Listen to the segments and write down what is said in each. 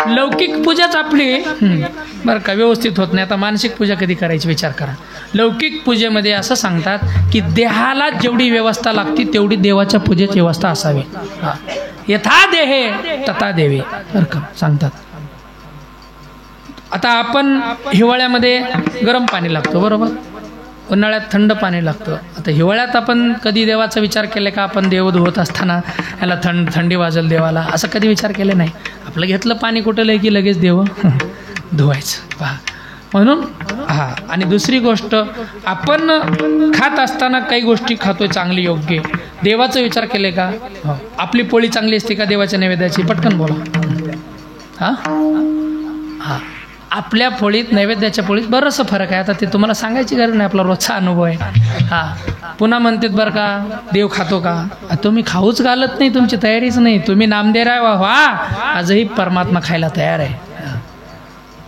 लौकिक पूजाच आपली बरं का व्यवस्थित होत नाही. आता मानसिक पूजा कधी करायची विचार करा. लौकिक पूजेमध्ये असं सांगतात की देहाला जेवढी व्यवस्था लागते तेवढी देवाच्या पूजेची व्यवस्था असावी. यथा देहे तथा देवे बरं का सांगतात. आता आपण हिवाळ्यामध्ये गरम पाणी लागतो बरोबर, उन्हाळ्यात थंड पाणी लागतं. आता हिवाळ्यात आपण कधी देवाचा विचार केला का? आपण देव धुवत असताना याला थंडी वाजेल देवाला, असं कधी विचार केले नाही. आपलं घेतलं पाणी कुठलं की लगेच देव धुवायचं पहा. म्हणून आणि दुसरी गोष्ट, आपण खात असताना काही गोष्टी खातोय चांगली योग्य, देवाचा विचार केले का? आपली पोळी चांगली असते का देवाच्या नैवेद्याची? पटकन बोला. आपल्या पोळीत नैवेद्याच्या पोळीत बरंचसं फरक आहे. आता ते तुम्हाला सांगायची गरज नाही, आपला रोजचा अनुभव आहे. पुन्हा म्हणतात बरं का देव खातो का? तुम्ही खाऊच घालत नाही, तुमची तयारीच नाही. तुम्ही नामदेव व्हा, आजही परमात्मा खायला तयार आहे.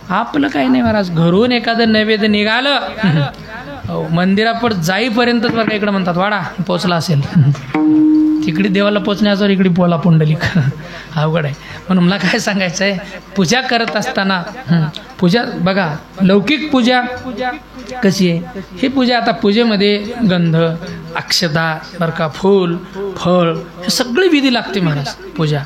आपलं काही नाही महाराज. घरून एखादं नैवेद्य निघालं मंदिरापर जाईपर्यंतच बरं का इकडं म्हणतात वाडा पोचला असेल, तिकडे देवाला पोचण्याचं इकडे बोला पुंडलिक अवघड आहे. म्हणून मला काय सांगायचं आहे, पूजा करत असताना पूजा बघा, लौकिक पूजा कशी आहे ही पूजा. आता पूजेमध्ये गंध, अक्षता बरं का, फूल, फळ, हे सगळी विधी लागते महाराज. पूजा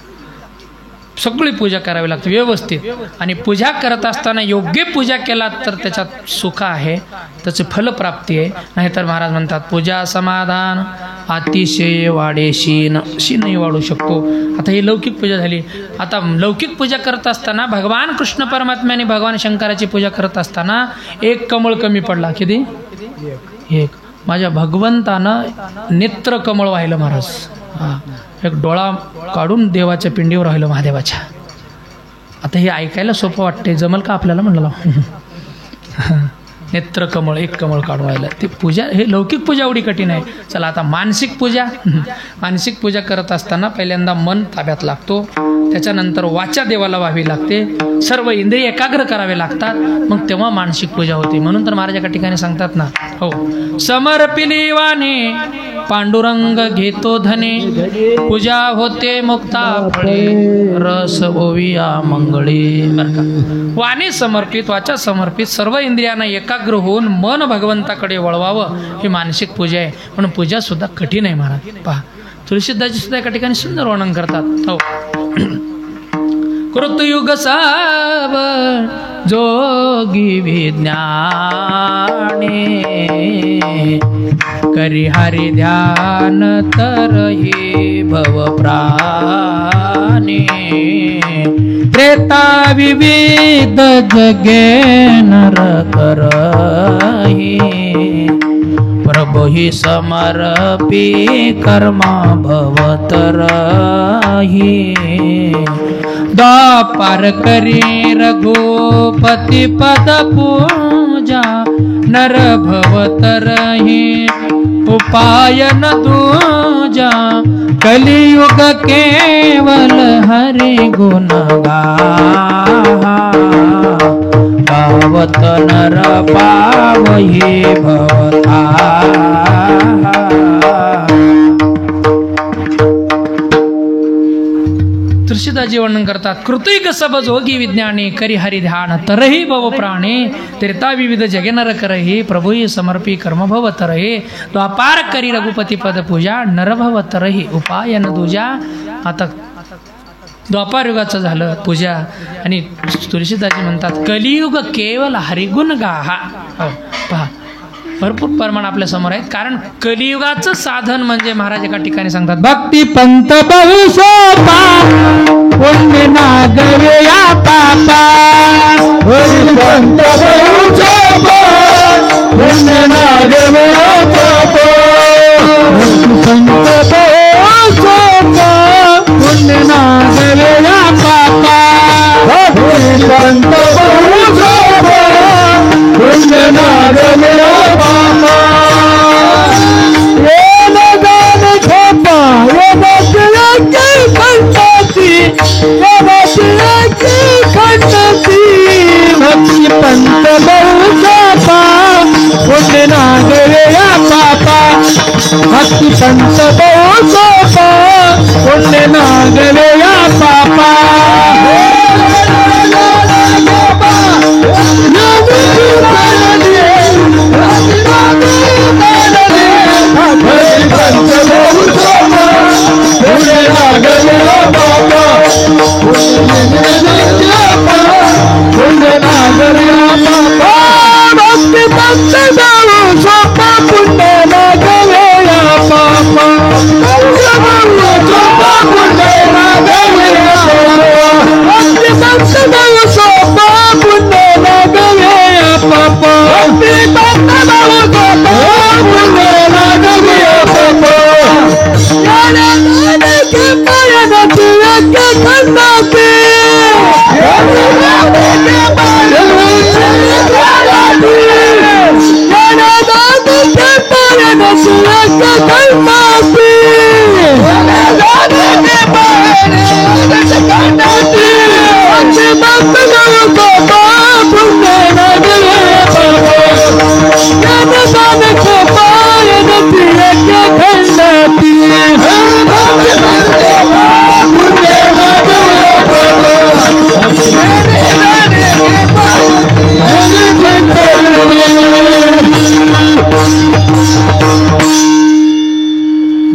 सगळी पूजा करावी लागते व्यवस्थित. आणि पूजा करत असताना योग्य पूजा केला तर त्याच्यात सुख आहे, त्याची फलप्राप्ती आहे. नाहीतर महाराज म्हणतात पूजा समाधान अतिशय वाढेशीन, शीनही वाढू शकतो. आता ही लौकिक पूजा झाली. आता लौकिक पूजा करत असताना भगवान कृष्ण परमात्म्याने भगवान शंकराची पूजा करत असताना एक कमळ कमी पडला. किती? एक. माझ्या भगवंतानं नेत्र कमळ वाहिलं महाराज. एक डोळा काढून देवाच्या पिंडीवर राहिलं महादेवाच्या. आता हे ऐकायला सोपं वाटते, जमल का आपल्याला म्हणलं? नेत्र कमळ, एक कमळ काढून राहिलं. ती पूजा, हे लौकिक पूजा एवढी कठीण आहे. चला आता मानसिक पूजा. मानसिक पूजा करत असताना पहिल्यांदा मन ताब्यात लागतो, त्याच्यानंतर वाचा देवाला व्हावी लागते, सर्व इंद्रिय एकाग्र करावे लागतात, मग तेव्हा मानसिक पूजा होते. म्हणून तर महाराज एका ठिकाणी सांगतात ना, हो समर्पिली वाणे पांडुरंग घेतो धने, पूजा होते मुक्ता फळे, रस ओविया मंगळे. बरं का, वाणी समर्पित, वाचा समर्पित, सर्व इंद्रियांना एकाग्र होऊन मन भगवंताकडे वळवावं, ही मानसिक पूजा आहे. म्हणून पूजा सुद्धा कठीण आहे महाराज. पहा तुळशीदासजी सुद्धा एका ठिकाणी सुंदर वर्णन करतात. हो कृतयुग सावन जोगी विज्ञाने, करी हरि ध्यान तरही भव प्राणे, त्रेता विविध जगे नर करही, प्रभु ही समर्पी कर्मा भवतरही, द्वापार करी रघुपति पद पूजा, नर भवतरही उपाय न दूजा, कलियुग केवल हरि गुण गाहा, पावत नर पावहि भवता. तुळशीदासजी वर्णन करतात, कृतयुग सब जोगी विज्ञानी, करी हरि ध्यान तरही भव प्राणे, त्रेता विविध जगे नर करही, प्रभु समर्पी कर्म भव तरहे, द्वापार करी रघुपती पद पूजा, नर भव तरही उपाय न दूजा. आता द्वापार युगाचं झालं पूजा, आणि तुळशीदासजी म्हणतात कलियुग केवल हरिगुण गाहा. हो पहा, भरपूर प्रमाण आपल्या समोर आहेत. कारण कलियुगाचं साधन म्हणजे महाराज एका ठिकाणी सांगतात, भक्ती पंत बहुसोपा, पुण्य नागवे या पापा, पंत बहुसोपा, पुण्य नागवे या पापा, पंत बहुसोपा, पुण्य नागवे या पापा, पंत बहुसोपा, पुण्य नागवे या पापा. भक्ति पंत बहुसोपा, पुण्य नागवे या पापा, भक्ति पंत बहुसोपा, पुण्य नागवे या पापा.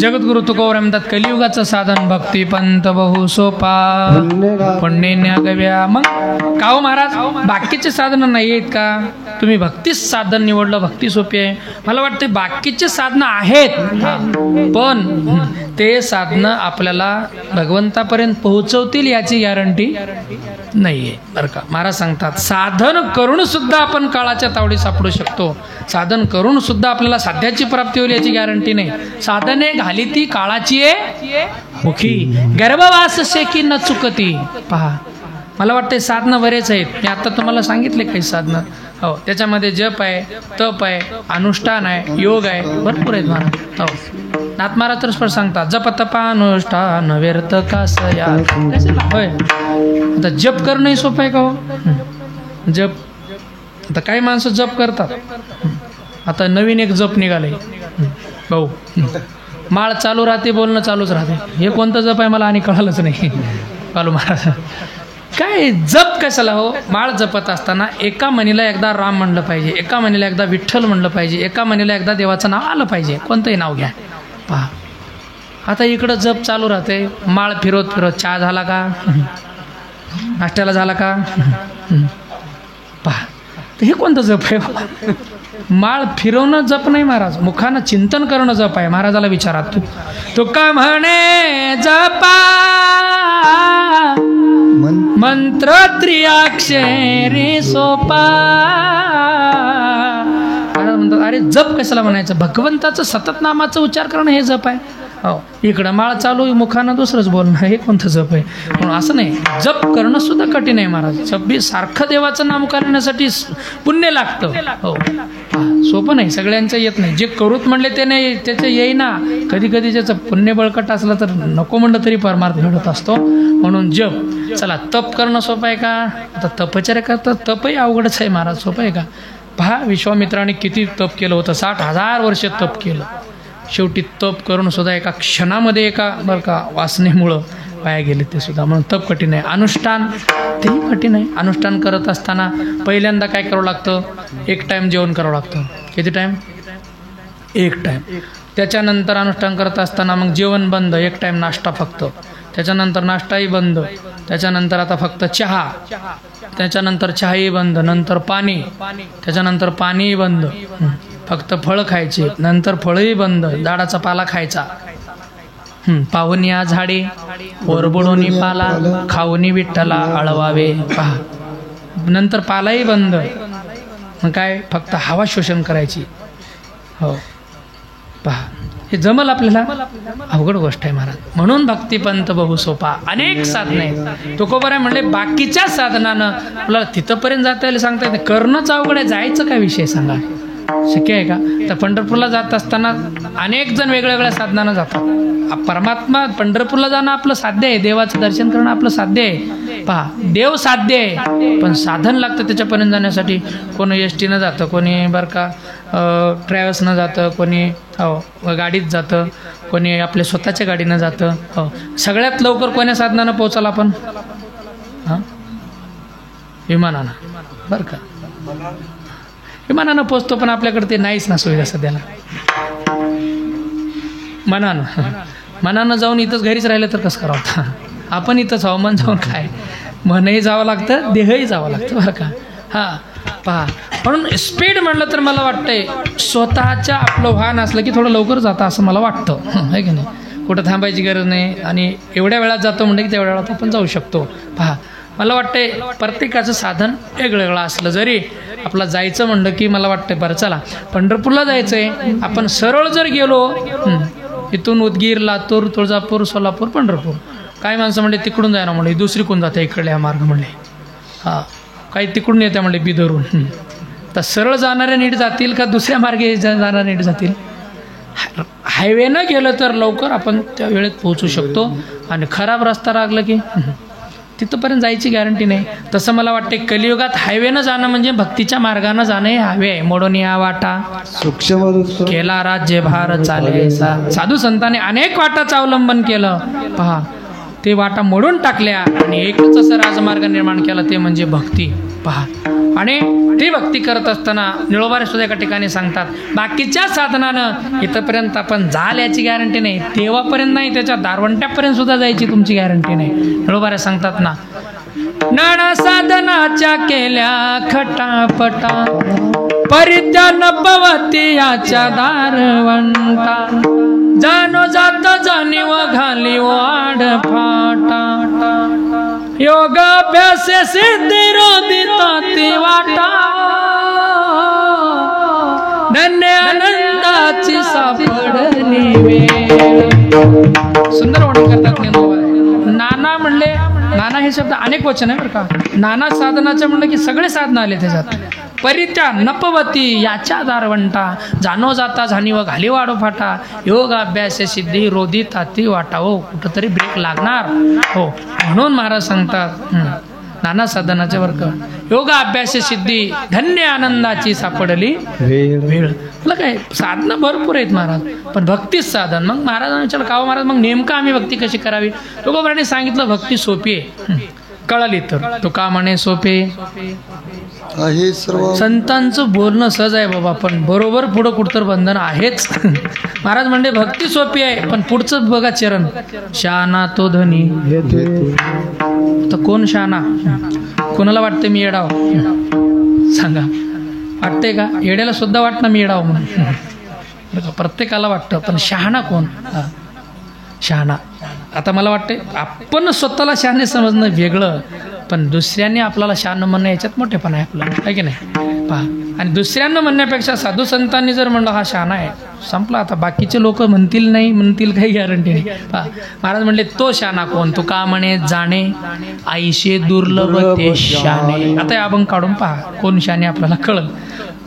जगद्गुरु तुकोबर म्हणतात कलियुगाचं साधन भक्ती पंत बहु सोपा पुण्य गव्या. मग काहो महाराज बाकीचे साधन नाही आहेत का? तुम्ही भक्तीच साधन निवडलं, भक्ती सोपी आहे. मला वाटतं बाकीचे साधनं आहेत, पण ते साधनं आपल्याला भगवंतापर्यंत पोहोचवतील याची गॅरंटी नाही आहे बरं का. महाराज सांगतात साधन करून सुद्धा आपण काळाच्या तावडी सापडू शकतो, साधन करून सुद्धा आपल्याला साध्याची प्राप्ती होईल याची गॅरंटी नाही. साधने घाली ती काळाची मुखी, गर्भवास शेकी न चुकती. पहा मला वाटतं साधनं बरेच आहेत, मी आता तुम्हाला सांगितले काही साधनं. हो त्याच्यामध्ये जप आहे, तप आहे, अनुष्ठान आहे, योग आहे, भरपूर आहेत महाराज. हो नाथ महाराज तर सांगतात जप तपानुष्ठान व्यर्थ कासया. होय आता जप करणंही सोपं आहे का हो? जप आता काही माणसं जप करतात. आता नवीन एक जप निघाले भाऊ, माळ चालू राहते, बोलणं चालूच राहते. हे कोणतं जप आहे मला आणि कळालंच नाही. चालू महाराज काय जप कशाला हो? माळ जपत असताना एका मनीला एकदा राम म्हणलं पाहिजे, एका मनीला एकदा विठ्ठल म्हणलं पाहिजे, एका मनीला एकदा देवाचं नाव आलं पाहिजे, कोणतंही नाव घ्या. पहा आता इकडं जप चालू राहते, माळ फिरवत फिरवत चहा झाला का, नाश्त्याला झाला का. पहा तर हे कोणतं जप आहे? माळ फिरवणं जप नाही महाराज, मुखानं चिंतन करणं जप आहे. महाराजाला विचारा तू का म्हणे जपा मंत्र त्रिअक्षरी सोपा. महाराज म्हणतात अरे जप कशाला म्हणायचं? भगवंताचं सतत नामाचं उच्चार करणं हे जप आहे. हो इकडं माळ चालू मुखानं दुसरंच बोलणं हे कोणतं जप आहे? म्हणून असं नाही, जप करणं सुद्धा कठीण आहे महाराज. जप बी सारखं देवाचं नाम करण्यासाठी पुण्य लागतं. हो सोपं नाही, सगळ्यांचं येत नाही. जे करूत म्हणले ते नाही, त्याचं येईना. कधी कधी त्याचं पुण्य बळकट असलं तर नको म्हणलं तरी परमार्थ घडत असतो. म्हणून जप. चला तप करणं सोपं आहे का? आता तपचर्या करतात, तपही अवघडच आहे महाराज, सोपं आहे का? पहा विश्वामित्राने किती तप केलं होतं, 60,000 वर्ष तप केलं. शेवटी तप करून सुद्धा एका क्षणामध्ये एका बरं का वासनेमुळं वाया गेले ते सुद्धा. म्हणून तप कठीण आहे. अनुष्ठान तेही कठीण आहे. अनुष्ठान करत असताना पहिल्यांदा काय करावं लागतं? एक टाईम जेवण करावं लागतं. किती टाईम? एक टाईम. त्याच्यानंतर अनुष्ठान करत असताना मग जेवण बंद, एक टाईम नाश्ता फक्त. त्याच्यानंतर नाश्ताही बंद, त्याच्यानंतर आता फक्त चहा, त्याच्यानंतर चहाही बंद, नंतर पाणी, त्याच्यानंतर पाणीही बंद, फक्त फळं खायचे, नंतर फळही बंद, झाडाचा पाला खायचा. पाहुनिया झाडे ओरबडोनी पाला, खाऊनी विठ्ठला आळवावे. पहा नंतर पालाही बंद, मग काय फक्त हवा शोषण करायची. हो पहा हे जमल आपल्याला? अवघड गोष्ट आहे महाराज. म्हणून भक्तिपंत बहु सोपा. अनेक साधनं आहेत. तुकोबराय म्हणले बाकीच्या साधनानं आपल्याला तिथंपर्यंत जाता येईल सांगता येते. करणंच अवघड आहे, जायचं काय विषय सांगा, शक्य आहे का? तर पंढरपूरला जात असताना अनेक जण वेगळ्या साधनानं जातात. परमात्मा पंढरपूरला जाणं आपलं साध्य आहे, देवाचं दर्शन करणं आपलं साध्य आहे. पहा देव साध्य आहे, पण साधन लागतं त्याच्यापर्यंत जाण्यासाठी. कोणी एस टीनं जातं, कोणी बरं का ट्रॅव्हल्सनं जातं, कोणी हो गाडीत जातं, कोणी आपल्या स्वतःच्या गाडीनं जातं. हो सगळ्यात लवकर कोण्या साधनानं पोचाल आपण? हां विमानानं. बरं का विमानानं पोचतो, पण आपल्याकडे ते नाहीच ना सुविधा सध्याला. मनानं जाऊन इथंच घरीच राहिलं तर कसं करावं? आपण इथंच हवं, मन जाऊन काय, मनही जावं लागतं, देहही जावं लागतं बरं का. हां पहा म्हणून स्पीड म्हणलं तर मला वाटतंय स्वतःच्या आपलं वाहन असलं की थोडं लवकर जातं असं मला वाटतं, आहे की नाही? कुठं थांबायची गरज नाही, आणि एवढ्या वेळात जातो म्हणजे की तेवढ्या वेळात आपण जाऊ शकतो. पहा मला वाटते प्रत्येकाचं साधन वेगवेगळं असलं, जरी आपला जायचं म्हणलं की मला वाटतं बरं चला पंढरपूरला जायचं आहे, आपण सरळ जर गेलो इथून उदगीर, लातूर, तुळजापूर, सोलापूर, पंढरपूर, काही माणसं म्हणले तिकडून जायना म्हणले, दुसरी कोण जाते इकडल्या मार्ग म्हणले, हां काही तिकडून येत्या म्हणले बिदरून. तर सरळ जाणारे नीट जातील का दुसऱ्या मार्गे जाणारे नीट जातील? हायवेनं गेलं तर लवकर आपण त्या वेळेत पोहोचू शकतो, आणि खराब रस्ता लागला की तिथंपर्यंत जायची गॅरंटी नाही. तसं मला वाटते कलियुगात हायवेनं जाणं म्हणजे भक्तीच्या मार्गानं जाणं हे हायवे आहे. मोडून या वाटा सूक्ष्म केला राज्यभार चाले, साधू संतांनी अनेक वाटाचं अवलंबन केलं, पहा ते वाटा मोडून टाकल्या आणि एकच असं राजमार्ग निर्माण केला, ते म्हणजे भक्ती. पहा, आणि ती भक्ती करत असताना निळोबारे सुद्धा एका ठिकाणी सांगतात, बाकीच्या साधनानं इथंपर्यंत आपण जाल याची गॅरंटी नाही, देवापर्यंत नाही, त्याच्या दारवंट्यापर्यंत सुद्धा जायची तुमची गॅरंटी नाही. निळोबारे सांगतात ना, नाना साधनाच्या केल्या खटापटा, परित्यान पवती याच्या दारवंटा, जानो जात जाणीव घाली वाढ फाटा, योग अभ्यास सिद्धी रोदिता ती वाटा, धन्य आनंदाची सापडली वेळ. सुंदर वर्णन करतात नाना म्हणले, नाना हे शब्द अनेक वचन आहे बरं का, नाना साधनाचं म्हणलं की सगळे साधनं आले त्याच्यात. परित्या नपवती याच्या दारवंटा, जाणो जाता जाणीव घाली वाढो फाटा, योग अभ्यास सिद्धी रोधी ताती वाटा. हो कुठंतरी ब्रेक लागणार हो, म्हणून महाराज सांगतात नाना साधनाचे वर्ग, योग अभ्यास सिद्धी धन्य आनंदाची सापडली वेळ. मला काय साधनं भरपूर आहेत महाराज, पण भक्तीच साधन. मग महाराजांना विचारलं का महाराज मग नेमकं आम्ही भक्ती कशी करावी? तुकोबारांनी सांगितलं भक्ती सोपी आहे, कळाली तर. तो का म्हणे सोपे आहे सर्व संतांचं बोलणं सहज आहे बाबा, पण बरोबर पुढं कुठतर बंधन आहेच. महाराज म्हणले भक्ती सोपी आहे, पण पुढचं बघा चरण, शहाणा तो धनी. तर कोण शहाणा? कोणाला वाटते मी येडाव? सांगा, वाटते का? येड्याला सुद्धा वाटणं मी येडाव म्हणून, प्रत्येकाला वाटतं, पण शहाणा कोण? शहाणा. आता मला वाटते आपण स्वतःला शहाणे समजणं वेगळं, पण दुसऱ्यांनी आपल्याला शहाणं म्हणणं याच्यात मोठेपणा आहे आपलं, आहे की नाही? पहा, आणि दुसऱ्यांना म्हणण्यापेक्षा साधू संतांनी जर म्हणलं हा शहाणा आहे, संपला. आता बाकीचे लोक म्हणतील नाही म्हणतील काही गॅरंटी नाही. पहा, महाराज म्हणले तो शहाणा कोण? तो का म्हणे जाणे आईशे दुर्लभ ते शहाणे. आता हे अभंग काढून पहा, कोण शहाणे आपल्याला कळलं.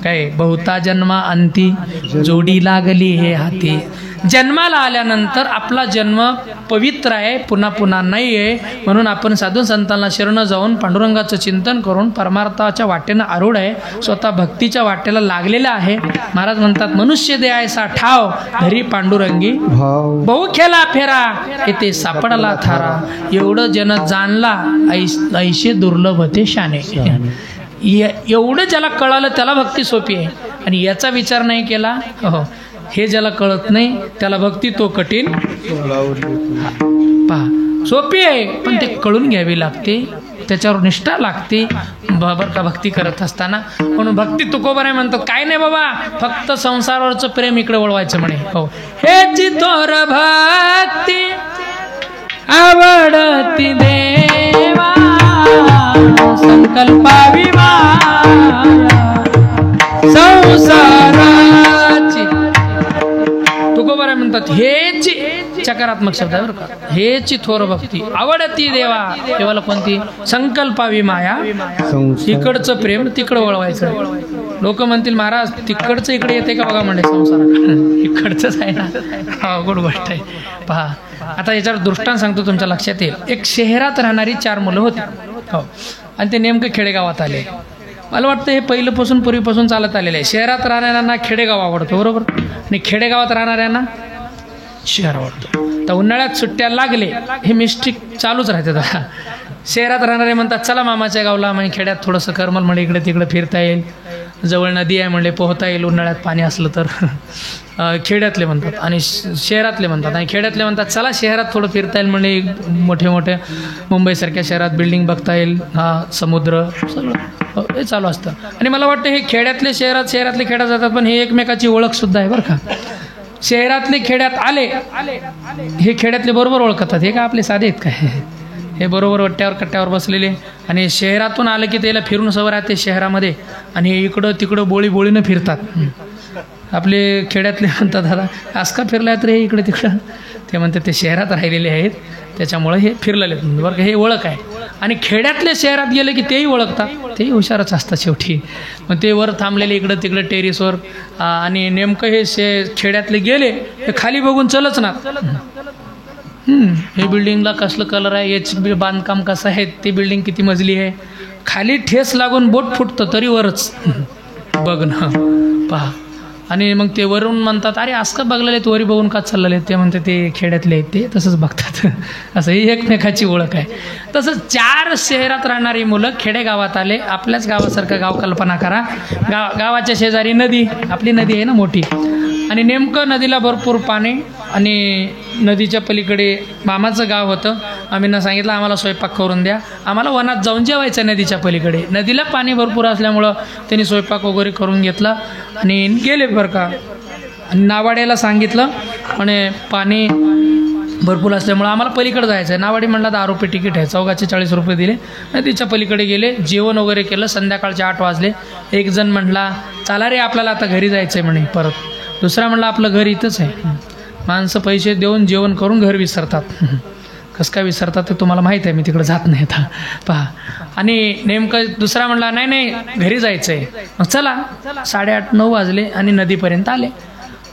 काय बहुता जन्मा अंती जोडी लागली हे हाती. जन्माला आल्यानंतर आपला जन्म पवित्र आहे, पुन्हा पुन्हा नाही आहे, म्हणून आपण साधू संतांना शरण जाऊन पांडुरंगाचं चिंतन करून परमार्थाच्या वाटेनं आरूढ आहे, स्वतः भक्तीच्या वाटेला लागलेला आहे. महाराज म्हणतात मनुष्य देहायसा ठाव धरी पांडुरंगी बहु खेला फेरा येथे सापडला थारा. एवढं जन जाणला ऐशे दुर्लभ ते शाने. एवढं ज्याला कळालं त्याला भक्ती सोपी आहे, आणि याचा विचार नाही केला हो, हे ज्याला कळत नाही त्याला भक्ती तो कठीण. पहा, सोपी आहे पण ते कळून घ्यावी लागते, त्याच्यावर निष्ठा लागते बरोबर का भक्ती करत असताना. म्हणून भक्ती तुकोबाराय म्हणतात काय नाही बाबा, फक्त संसारावरचं प्रेम इकडे वळवायचं म्हणे. हो, हेची तोर भक्ती आवडती देवा संकल्पावी संसाराची. तुकोबाराय म्हणतात हेची, सकारात्मक शब्द आहे बरं का, हेची थोर भक्ती आवडती देवा. देवाला कोणती? संकल्पावी माया, इकडचं प्रेम तिकडं वळवायचं. लोक म्हणतील महाराज तिकडचं इकडे येते का बघा म्हणजे संसारात, इकडचंच आहे ना. हा गुड गोष्ट आहे. पहा, आता याच्यावर दृष्टांत सांगतो तुमच्या लक्षात येईल. एक शहरात राहणारी 4 मुलं होती हो, आणि ते नेमकं खेडेगावात आले. मला वाटतं हे पहिल्यापासून पूर्वीपासून चालत आलेलं आहे. शहरात राहणाऱ्यांना खेडेगाव आवडतं बरोबर, आणि खेडेगावात राहणाऱ्यांना शहर आवडतं. तर उन्हाळ्यात सुट्ट्या लागले हे मिस्टेक चालूच राहते. आता शहरात राहणारे म्हणतात चला मामाच्या गावला, म्हणजे खेड्यात थोडंसं करमल म्हणजे इकडे तिकडे फिरता येईल, जवळ नदी आहे म्हणले पोहता येईल उन्हाळ्यात पाणी असलं तर. खेड्यातले म्हणतात, आणि शहरातले म्हणतात, आणि खेड्यातले म्हणतात चला शहरात थोडं फिरता येईल म्हणजे मोठे मोठे मुंबईसारख्या शहरात बिल्डिंग बघता येईल, हा समुद्र सगळं हे चालू असतं. आणि मला वाटतं हे खेड्यातले शहरात, शहरातले खेड्यात जातात, पण हे एकमेकाची ओळखसुद्धा आहे बरं का. शहरातले खेड्यात आले, हे खेड्यातले बरोबर ओळखतात, हे का आपले साधे आहेत काय, हे बरोबर वट्ट्यावर कट्ट्यावर बसलेले आणि शहरातून आलं की त्याला फिरून सवय राहते शहरामध्ये आणि इकडं तिकडं बोळीनं फिरतात. आपले खेड्यातले म्हणतात दादा आज का फिरला तर हे इकडे तिकडं, ते म्हणतात ते शहरात राहिलेले आहेत त्याच्यामुळं हे फिरलेले बरं का, हे ओळख आहे. आणि खेड्यातले शहरात गेले की तेही ओळखतात, तेही हुशारच असतात शेवटी. मग ते वर थांबलेले इकडं तिकडं टेरिसवर आणि नेमकं हे खेड्यातले गेले हे खाली बघून चलच ना. हे बिल्डिंगला कसलं कलर आहे, याची बांधकाम कसं आहे, ती बिल्डिंग किती मजली आहे, खाली ठेस लागून बोट फुटतं तरी वरच बघणं पहा. आणि मग ते वरून म्हणतात अरे असं का बघलेले आहेत, वरी बघून का चाललेले, ते म्हणते ते खेड्यातले आहेत ते तसंच बघतात. असं ही एकमेकाची ओळख आहे. तसंच 4 शहरात राहणारी मुलं खेडेगावात आले, आपल्याच गावासारखं गाव कल्पना करा. गावाच्या शेजारी नदी, आपली नदी आहे ना मोठी, आणि नेमकं नदीला भरपूर पाणी आणि नदीच्या पलीकडे मामाचं गाव होतं. आम्हींना सांगितलं आम्हाला स्वयंपाक करून द्या, आम्हाला वनात जाऊन जेवायचं नदीच्या पलीकडे. नदीला पाणी भरपूर असल्यामुळं त्यांनी स्वयंपाक वगैरे करून घेतला आणि गेले बरं का. आणि नावाड्याला सांगितलं म्हणे पाणी भरपूर असल्यामुळं आम्हाला पलीकडे जायचं आहे. नावाडी म्हणला 10 रुपये तिकीट आहे, चौघाचे 40 रुपये दिले. नदीच्या पलीकडे गेले, जेवण वगैरे केलं. संध्याकाळचे 8 वाजले. एक जण म्हणला चला रे आपल्याला आता घरी जायचं आहे म्हणे परत. दुसरा म्हणला आपलं घर इथंच आहे. माणसं पैसे देऊन जेवण करून घर विसरतात, कसं काय विसरतात ते तुम्हाला माहीत आहे, मी तिकडे जात नाही आता पहा. आणि नेमकं दुसरा म्हणला नाही नाही घरी जायचं आहे. मग चला 8:30-9 वाजले आणि नदीपर्यंत आले.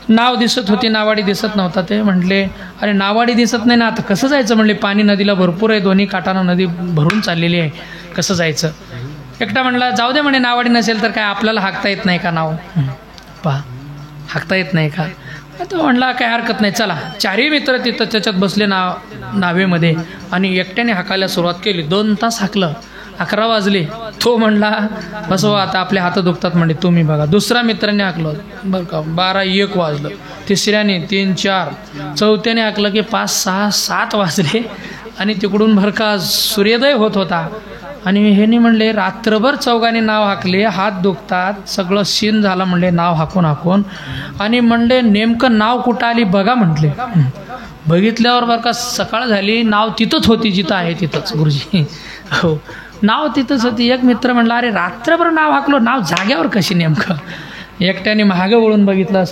नाव दिसत होती, नावाडी दिसत नव्हता. ते म्हटले अरे नावाडी दिसत नाही ना, आता कसं जायचं म्हणले, पाणी नदीला भरपूर आहे, दोन्ही काठानं नदी भरून चाललेली आहे, कसं जायचं. एकटा म्हणला जाऊ दे म्हणे, नावाडी नसेल तर काय आपल्याला हाकता येत नाही का नाव, पहा हाकता येत नाही का. तो म्हणला काय हरकत नाही चला. 4ही मित्र तिथं त्याच्यात बसले नावेमध्ये आणि एकट्याने हाकायला सुरुवात केली. 2 तास हाकलं. 11 वाजले. तो म्हणला बसव आता आपले हात दुखतात म्हणजे तुम्ही बघा. दुसरा मित्राने हाकलं बरं का, 12-1 वाजलं. तिसऱ्याने 3-4, चौथ्याने हाकलं की 5-6-7 वाजले आणि तिकडून बरं का सूर्योदय होत होता. आणि ह्यांनी म्हणले रात्रभर चौघांनी नाव हाकले, हात दुखतात, सगळं शीन झालं म्हणले नाव हाकून. आणि म्हणले नेमकं नाव कुठं आली बघा म्हटले. बघितल्यावर बरं का सकाळ झाली, नाव तिथंच होती जिथं आहे तिथंच गुरुजी. हो नाव तिथंच होती. एक मित्र म्हणला अरे रात्रभर नाव हाकलो, नाव जाग्यावर कशी नेमकं. एकट्याने मागं वळून बघितलं,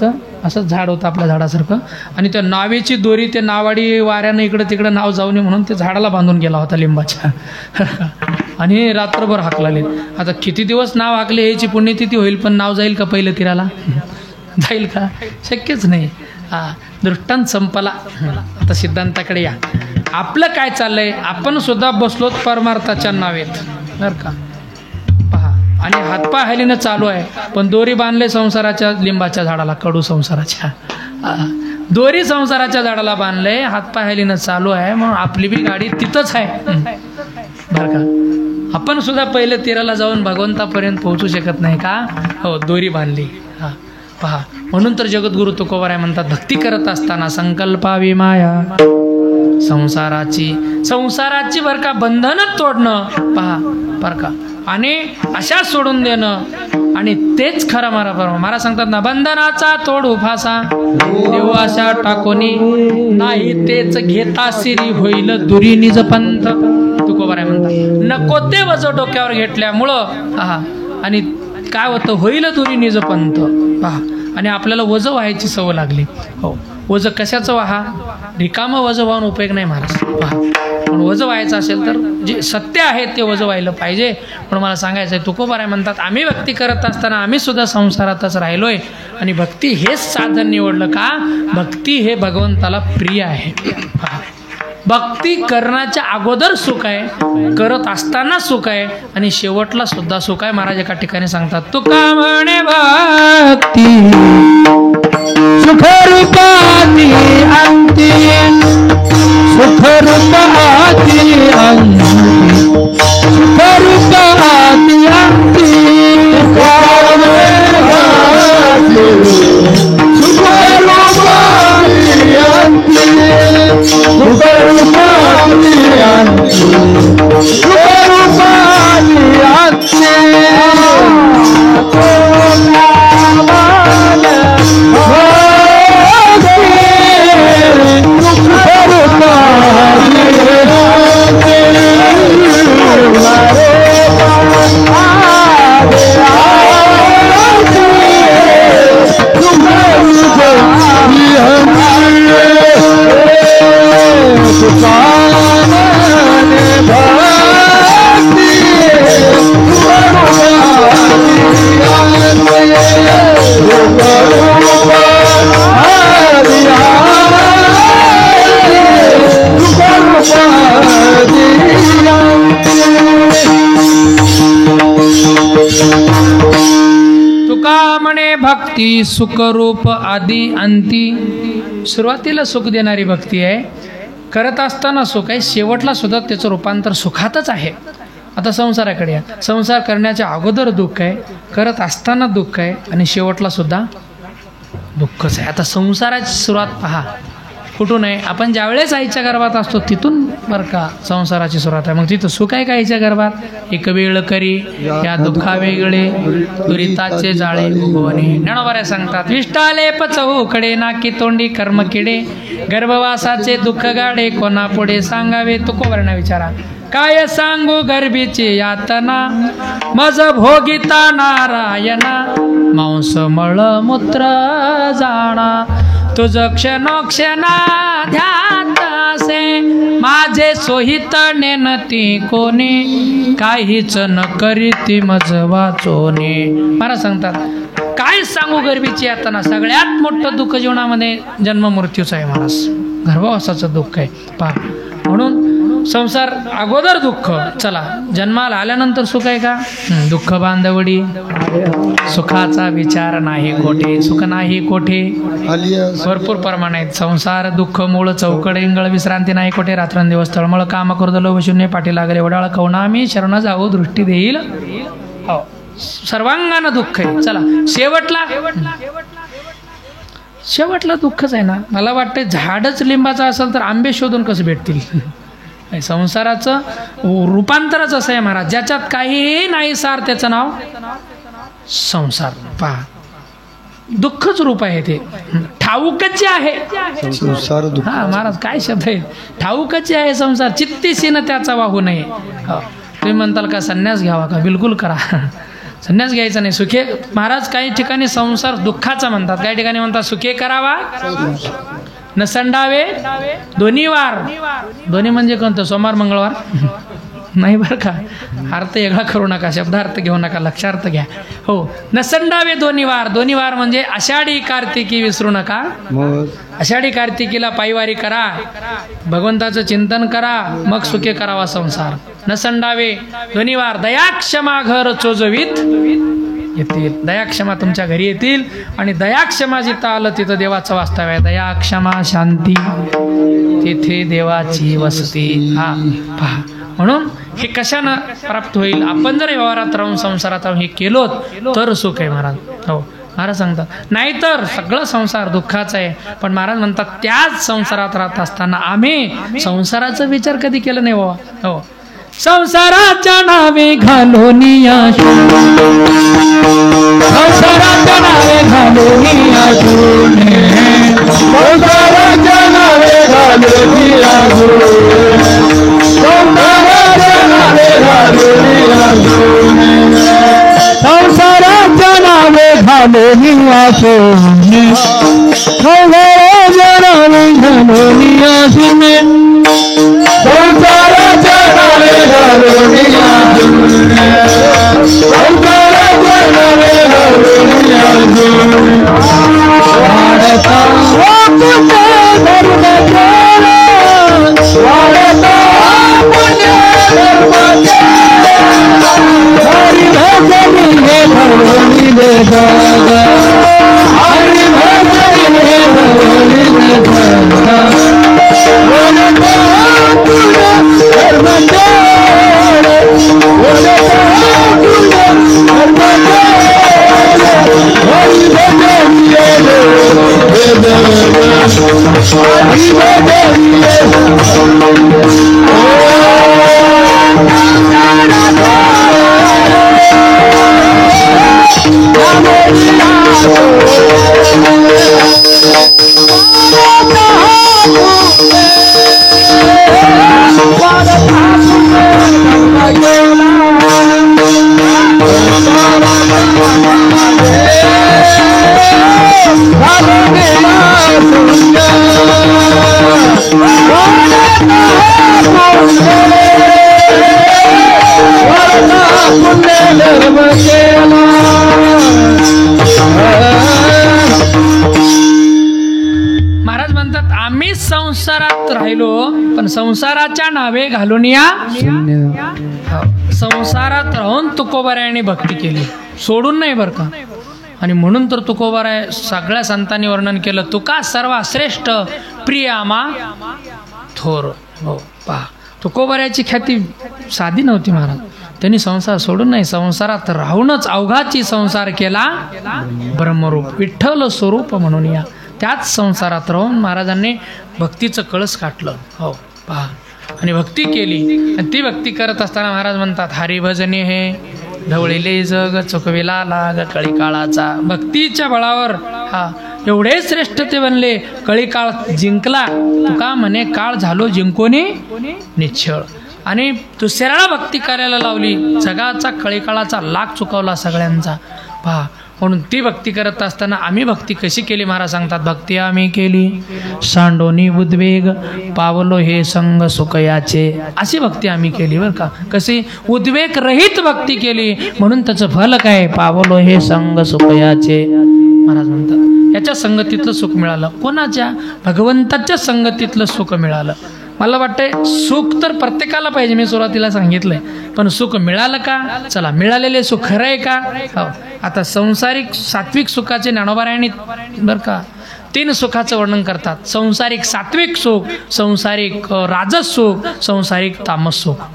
असंच झाड होतं आपल्या झाडासारखं आणि त्या नावेची दोरी ते नावाडी वाऱ्यानं इकडं तिकडं नाव जाऊ नये म्हणून ते झाडाला बांधून गेला होता लिंबाच्या. आणि रात्रभर हाकलाले. आता किती दिवस नाव हाकले याची पुण्यतिथी होईल, पण नाव जाईल का पहिलं तीराला, जाईल का, शक्यच नाही. दृष्टांत संपला. आता सिद्धांताकडे या. आपलं काय चाललंय, आपण सुद्धा बसलोत परमार्थाच्या नावेत बरं का पहा. आणि हातपाय हलीनं चालू आहे, पण दोरी बांधले संसाराच्या लिंबाच्या झाडाला, कडू संसाराच्या दोरी संसाराच्या झाडाला बांधले, हातपाय हलीनं चालू आहे. म्हणून आपली बी गाडी तिथंच आहे बरं का. आपण सुद्धा पहिले तीराला जाऊन भगवंतापर्यंत पोहोचू शकत नाही का, हो दोरी बांधली. पहा म्हणून तर जगद्गुरु तुकोबाराय म्हणतात भक्ती करत असताना संकल्पावी माया संसाराची बरं का बंधनच तोडणं पहा बरं का, आणि अशा सोडून देणं. आणि तेच खरं मला सांगतात ना, बंधनाचा तोड उफासा देव अशा टाकोनी नाही, तेच घेता सिरी होईल दुरी निज पंथ. तुकोबाराय म्हणतात नको ते वज डोक्यावर घेतल्यामुळं आणि काय होतं, होईल दुरी निज पंथ पहा. आणि आपल्याला वज व्हायची सवय लागली. हो वज कशाचं व्हा, रिकामं वज व्हावून उपयोग नाही महाराज पहा. पण वज व्हायचं असेल तर जे सत्य आहे ते वज व्हायला पाहिजे. पण मला सांगायचं आहे, तुकोबाराय म्हणतात आम्ही भक्ती करत असताना आम्ही सुद्धा संसारातच राहिलोय. आणि भक्ती हेच साधन निवडलं का, भक्ती हे भगवंताला प्रिय आहे पहा. भक्ती करण्याच्या अगोदर सुख आहे, करत असताना सुख आहे, आणि शेवटला सुद्धा सुख आहे. महाराज एका ठिकाणी सांगतात तुका म्हणे भक्ती सुखरूपाती अंती, सुखरूपाती अंती, सुखरूपाती अंती, भक्ती सुखरूप आदी अंती. सुरुवातीला सुख देणारी भक्ती आहे, करत असताना सुख आहे, शेवटला सुद्धा त्याचं रूपांतर सुखातच आहे. आता संसाराकडे या. संसार करण्याच्या अगोदर दुःख आहे, करत असताना दुःख आहे आणि शेवटला सुद्धा दुःखच आहे. आता संसाराची सुरुवात पहा कुठून आहे. आपण ज्यावेळेस आईच्या गर्भात असतो तिथून बरं का संसाराची सुरुवात आहे. मग तिथं सुख आहे का आईच्या गर्भात. एक वेळ करी या दुःखा वेगळे दुरिताचे जाळे उगवणे. ज्ञानोबारे सांगतात, विष्टालेप चहूकडे नाकी तोंडी कर्म किडे, गर्भवासाचे दुःख गाडे कोणा पुढे सांगावे. तुकोबरांना विचारा, काय सांगू गर्भीची यातना मज भोगिता नारायणा, मांस मळ मूत्र जाणा तुझ क्षणोक्षणा ध्यात असे, माझे सोहित नेनती कोणी काहीच न करीती मज वाचोने. महाराज सांगतात, काय सांगू गर्भीची यातना. सगळ्यात मोठं दुःख जीवनामध्ये जन्म मृत्यूचं आहे महाराज, गर्भवासाचं दुःख आहे. पहा म्हणून संसार अगोदर दुःख. चला जन्माला आल्यानंतर सुख आहे का. दुःख बांधवडी सुखाचा विचार नाही कोठे. सुख नाही कोठे, भरपूर प्रमाण आहेत. संसार दुःख मूळ चौकड इंगळ विश्रांती नाही कोठे. रात्रंदिवस तळमळ काम करू लोभशून्य पाठी लागले वडाळ कवणा मी शरण जाऊ दृष्टी देईल. हो सर्वांगानं दुःख आहे. चला शेवटला दुःखच आहे ना. मला वाटतं झाडच लिंबाचं असेल तर आंबे शोधून कसं भेटतील. संसाराचं रूपांतरच असं आहे महाराज, ज्याच्यात काहीही नाही सार त्याचं नाव संसार. पहा दुःखच रूप आहे ते, ठाऊकचे आहे संसार दुःख. हा महाराज काय शब्द आहे, ठाऊकचे आहे संसार. चित्तीसीन त्याचा वाहू नये. तुम्ही म्हणताल का संन्यास घ्यावा का. बिलकुल करा, संन्यास घ्यायचा नाही. सुखे महाराज काही ठिकाणी संसार दुःखाचा म्हणतात, काही ठिकाणी म्हणतात सुखे करावा नसंडावे दोन्ही वार. दोन्ही म्हणजे कोणतं, सोमवार मंगळवार नाही बरं का. अर्थ वेगळा करू नका, शब्दार्थ घेऊ नका, लक्षार्थ घ्या. हो नसंडावे दोन्ही वार. दोन्ही वार म्हणजे आषाढी कार्तिकी विसरू नका. आषाढी कार्तिकीला पायवारी करा, भगवंताचं चिंतन करा, मग सुखे करावा संसार. नसंडावे दोन्ही वार. दया क्षमा घर चोजवीत येतील. दया क्षमा तुमच्या घरी येतील आणि दया क्षमा जिथं आलं तिथं देवाचं वास्तव्य आहे. दया क्षमा शांती तिथे देवाची वसती. हा पहा म्हणून हे कशानं प्राप्त होईल. आपण जर व्यवहारात राहून संसारात राहून हे केलो तर सुख आहे महाराज. हो महाराज सांगतात, नाहीतर सगळं संसार दुःखाचा आहे. पण महाराज म्हणतात त्याच संसारात राहत असताना आम्ही संसाराचा विचार कधी केला नाही बाबा. हो संसाराच्या नावे घालून संसाराच्या नावे घालून संसाराच्या नावे घालून संसाराच्या नावे घालून संसाराच्या नावे घालून संसाराच्या नावे घालून संसाराच्या नावे घालून संसाराच्या नावे घालून वाढता पुण्य धर्म केला वाढता पुण्य धर्म केला हरी भजनी हे भगवनी दे दादा हरी भजनी हे भगवनी दे दादा महाराज म्हणतात आम्ही संसारात राहिलो पण संसाराच्या नावे घालून या संसारात राहून तुकोबारायाने भक्ती केली, सोडून नाही बरं का. आणि म्हणून तर तुकोबाराय सगळ्या संतांनी वर्णन केलं, तुका सर्वश्रेष्ठ प्रिय आमा थोर. हो पहा, तुकोबारायची ख्याती साधी नव्हती महाराज. त्यांनी संसार सोडून नाही, संसारात राहूनच अवघाची संसार केला ब्रह्मरूप विठ्ठल स्वरूप म्हणून. या त्याच संसारात राहून महाराजांनी भक्तीचं कळस काढलं. हो पहा, आणि भक्ती केली. आणि ती भक्ती करत असताना महाराज म्हणतात, हरिभजने हे ढवळिले जग चुकविला लाग कळी काळाचा. भक्तीच्या बळावर हा एवढे श्रेष्ठ ते बनले, कळी काळ जिंकला. तुका म्हणे काळ झालो जिंकोनी निश्चळ. आणि दुसऱ्याला भक्ती करायला लावली, जगाचा कळीकाळाचा लाग चुकवला सगळ्यांचा. पहा, म्हणून ती भक्ती करत असताना आम्ही भक्ती कशी केली महाराज सांगतात, भक्ती आम्ही केली सांडोनी उद्वेग पावलो हे संग सुखयाचे. अशी भक्ती आम्ही केली बरं का. कशी उद्वेग रहित भक्ती केली, म्हणून त्याचं फल काय, पावलो हे संग सुखयाचे. महाराज म्हणतात याच्या संगतीतलं सुख मिळालं. कोणाच्या? भगवंताच्या संगतीतलं सुख मिळालं. मला वाटतंय सुख तर प्रत्येकाला पाहिजे, मी सुरुवातीला सांगितलंय, पण सुख मिळालं का? चला, मिळालेले सुख खरं आहे का? हो. आता संसारिक सात्विक सुखाचे ज्ञानोबारायांनी बरं का 3 सुखाचं वर्णन करतात. संसारिक सात्विक सुख, संसारिक राजस सुख, संसारिक तामस सुख.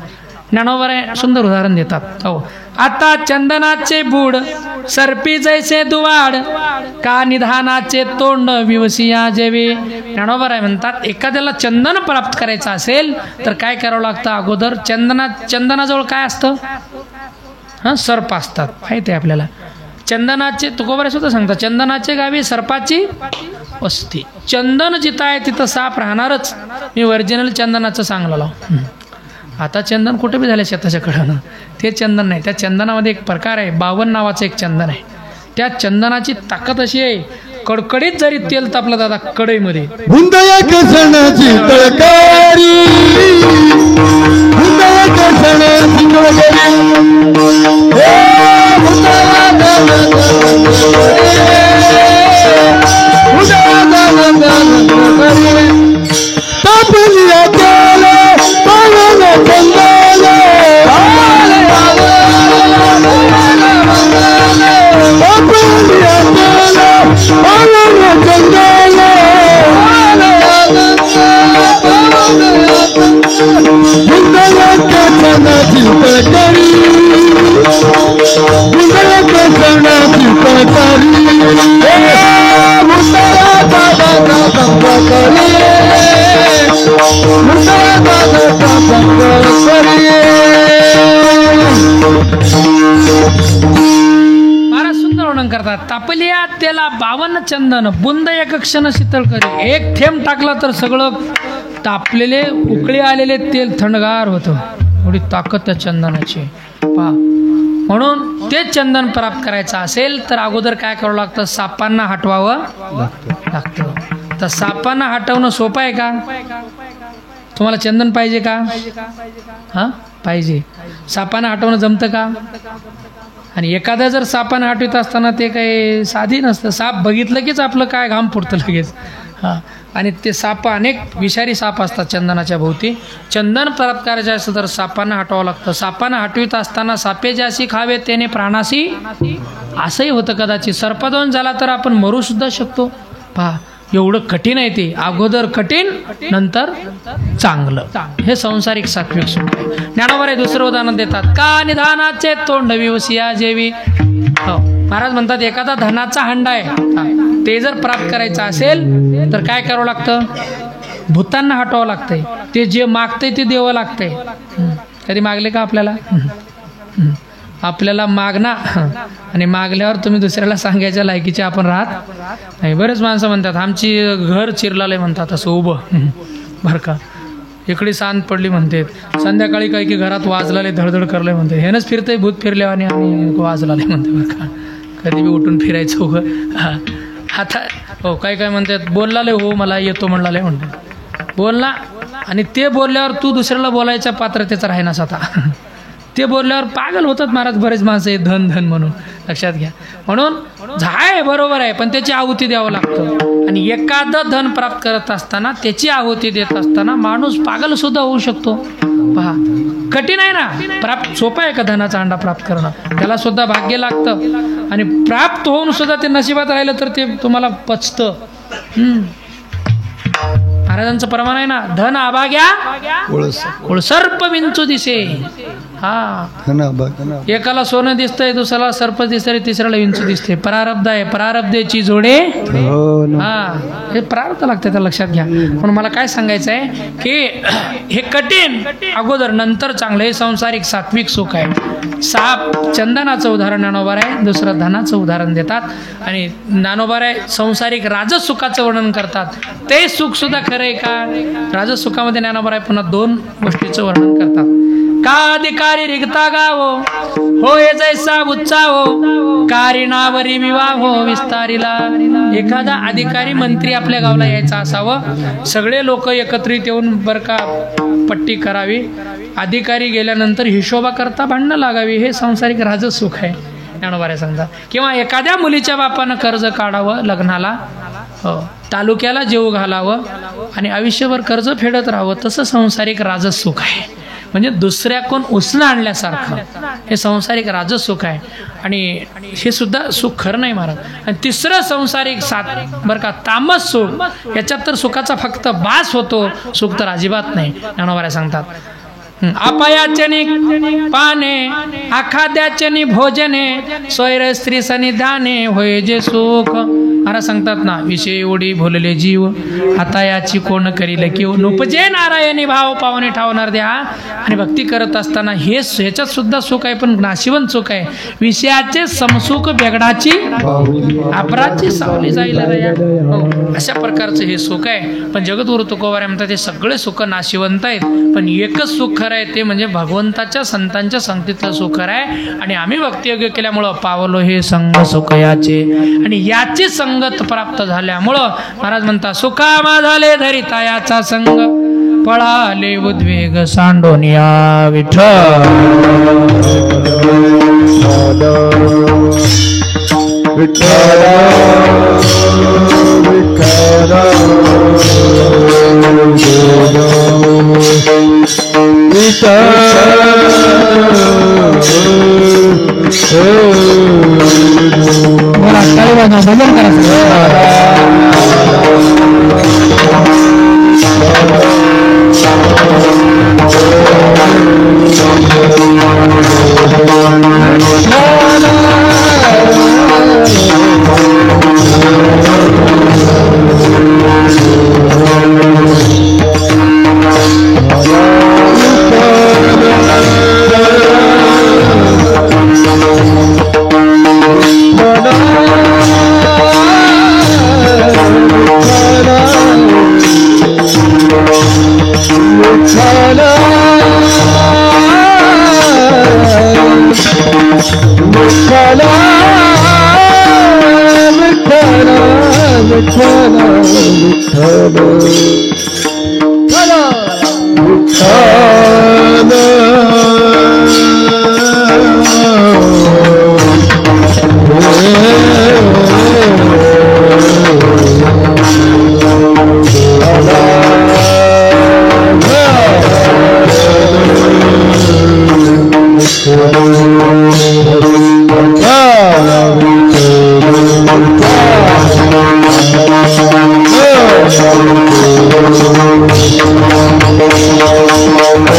ज्ञानोबाराय सुंदर उदाहरण देतात. हो, आता चंदनाचे बूड सर्पी जैसे दुवाड, का निधानाचे तोंड विवसिया जेवे. ज्ञानोबाराय म्हणतात, एखाद्याला चंदन प्राप्त करायचं असेल तर काय करावं लागतं? अगोदर चंदनाजवळ काय असतं? सर्प असतात, माहिती आहे आपल्याला. चंदनाचे तुकोबाराय सुद्धा सांगतात, चंदनाचे गावी सर्पाची वस्ती. चंदन जिथं आहे तिथं साप राहणारच. मी ओरिजिनल चंदनाचं सांगलेलो. आता चंदन कुठे बी झाले शेताच्या कडनं, ते चंदन नाही. त्या चंदनामध्ये एक प्रकार आहे, 52 नावाचं एक चंदन आहे. त्या चंदनाची ताकद अशी आहे, कडकडीत जरी तेल तापलं दादा कढईमध्ये, महाराज सुंदर वर्णन करतात. तापलिया त्याला 52 चंदन बुंद एक क्षण शीतळ करी. एक थेंब टाकला तर सगळं तापलेले उकळी आलेले तेल थंडगार होतं. एवढी ताकद त्या चंदनाची. पहा, म्हणून ते चंदन प्राप्त करायचं असेल तर अगोदर काय करावं लागतं? सापांना हटवावं लागतं. तर सापांना हटवणं सोपं आहे का? तुम्हाला चंदन पाहिजे का? हां, पाहिजे. सापांना हटवणं जमतं का? आणि एखादा जर सापानं हटवत असताना ते काही साधी नसतं. साप बघितलं कीच आपलं काय घाम फुटतं लगेच. हां, आणि ते साप अनेक विषारी साप असतात चंदनाच्या भोवती. चंदन प्राप्त करायचं असेल तर सापांना हटवावं लागतं. सापांना हटवीत असताना सापे ज्याशी खावे त्याने प्राणाशी, असंही होतं कदाचित. सर्पदंश झाला तर आपण मरू सुद्धा शकतो. पहा, एवढं कठीण आहे ते. अगोदर कठीण, नंतर चांगलं. हे संसारिक सात्विक सुख आहे. ज्ञानोबाराय दुसरं उदाहरण देतात, का निधानाचे तोंड विवसिया जेवी. हो, महाराज म्हणतात, एखादा धनाचा हंडा आहे, ते जर प्राप्त करायचं असेल तर काय करावं लागतं? भूतांना हटवावं लागतंय. ते जे मागतंय ते द्यावं लागतंय. कधी मागले का आपल्याला? आपल्याला मागना आणि मागल्यावर तुम्ही दुसऱ्याला सांगायच्या लायकीचे आपण राहत नाही. बरेच माणसं म्हणतात, आमची घर चिरलाले म्हणतात असं उभं बरं का. इकडे सांत पडली म्हणते, संध्याकाळी काही की घरात वाजलाले धडधड करले म्हणते. हेनच फिरतंय भूत फिरले आणि आम्ही वाजलाले म्हणते बरं का. कधी बी उठून फिरायचं उभं. आता हो, काय म्हणतात, बोललाले हो मला येतो म्हणलाले म्हणतात. बोलला आणि ते बोलल्यावर तू दुसऱ्याला बोलायच्या पात्रतेचा राहिनास आता. ते बोलल्यावर पागल होतात महाराज बरेच माणसं, हे धन धन म्हणून. लक्षात घ्या. म्हणून आहे बरोबर आहे, पण त्याची आहुती द्यावं लागतं. आणि एखादं धन प्राप्त करत असताना त्याची आहुती देत असताना माणूस पागल सुद्धा होऊ शकतो. पहा, कठीण आहे ना. सोपं आहे का धनाचा अंडा प्राप्त करणं? त्याला सुद्धा भाग्य लागतं. आणि प्राप्त होऊन सुद्धा ते नशिबात राहिलं तर ते तुम्हाला पचतं. महाराजांचं प्रमाण आहे ना, धन आभाग्या सर्प विंचू दिसे. हा, एकाला सोनं दिसतंय, दुसऱ्याला सर्प दिसतंय, तिसऱ्याला विंचू दिसते. प्रारब्ध आहे, प्रारब्धेची जोडे. हा, हे प्रार्थ लागतं, त्या लक्षात घ्या. पण मला काय सांगायचं आहे की हे कठीण अगोदर, नंतर चांगलं. हे संसारिक सात्विक सुख आहे. साप चंदनाचं उदाहरण ज्ञानोबा आहे, दुसरं धनाचं उदाहरण देतात. आणि ज्ञानोबा आहे संसारिक राजस सुखाचं वर्णन करतात. ते सुख सुद्धा खरं आहे का? राजस सुखामध्ये ज्ञानोबा आहे पुन्हा 2 गोष्टीचं वर्णन करतात. का अधिकारी रिगता गावो, होय जैसा उत्साहो, कारिणावरी विवाहो विस्तारिला. एखादा अधिकारी मंत्री आपल्या गावाला यायचा असावं, सगळे लोक एकत्रित येऊन बरं का पट्टी करावी. अधिकारी गेल्यानंतर हिशोबा करता भांडणं लागावी. हे संसारिक राजस सुख आहे ज्ञानोबा सांगतात. किंवा एखाद्या मुलीच्या बापानं कर्ज काढावं लग्नाला, तालुक्याला जेव घालावं आणि आयुष्यभर कर्ज फेडत राहावं, तसं संसारिक राजस सुख आहे. म्हणजे दुसऱ्या कोण उसणं आणल्यासारखं हे संसारिक राजस सुख आहे. आणि हे सुद्धा सुख खरं नाही महाराज. आणि तिसरं संसारिक बरं का तामस सुख, याच्यात तर सुखाचा फक्त बास होतो, सुख तर अजिबात नाही. ज्ञानोबा सांगतात अपयाचनी पाने, आखाद्याचनी भोजने, स्वैर स्त्री सनिधाने, होय जे सुख. महाराज सांगतात ना, विषय ओढी भोलले जीव, आता याची कोण करील किंवा नुपजे नारायणी भाव पावणे ठावणार द्या. आणि भक्ती करत असताना ह्याच्यात सुद्धा सुख आहे, पण नाशिवंत सुख आहे. विषयाचे समसुख बेगडाची अपराची सावली जाईल. अशा प्रकारचं हे सुख आहे. पण जगद्गुरु तुकोबाराय म्हणतात हे सगळे सुख नाशिवंत आहेत, पण एकच सुख खरं आहे, ते म्हणजे भगवंताच्या संतांच्या संगतीतलं सुख आहे. आणि आम्ही भक्तियोग्य केल्यामुळं पावलो हे संग सुख याचे. आणि याची संगत प्राप्त झाल्यामुळं महाराज म्हणतात सुखामा झाले धरिता याचा संग, पळाले उद्वेग सांडोनिया विठ्ठल. भजन Oh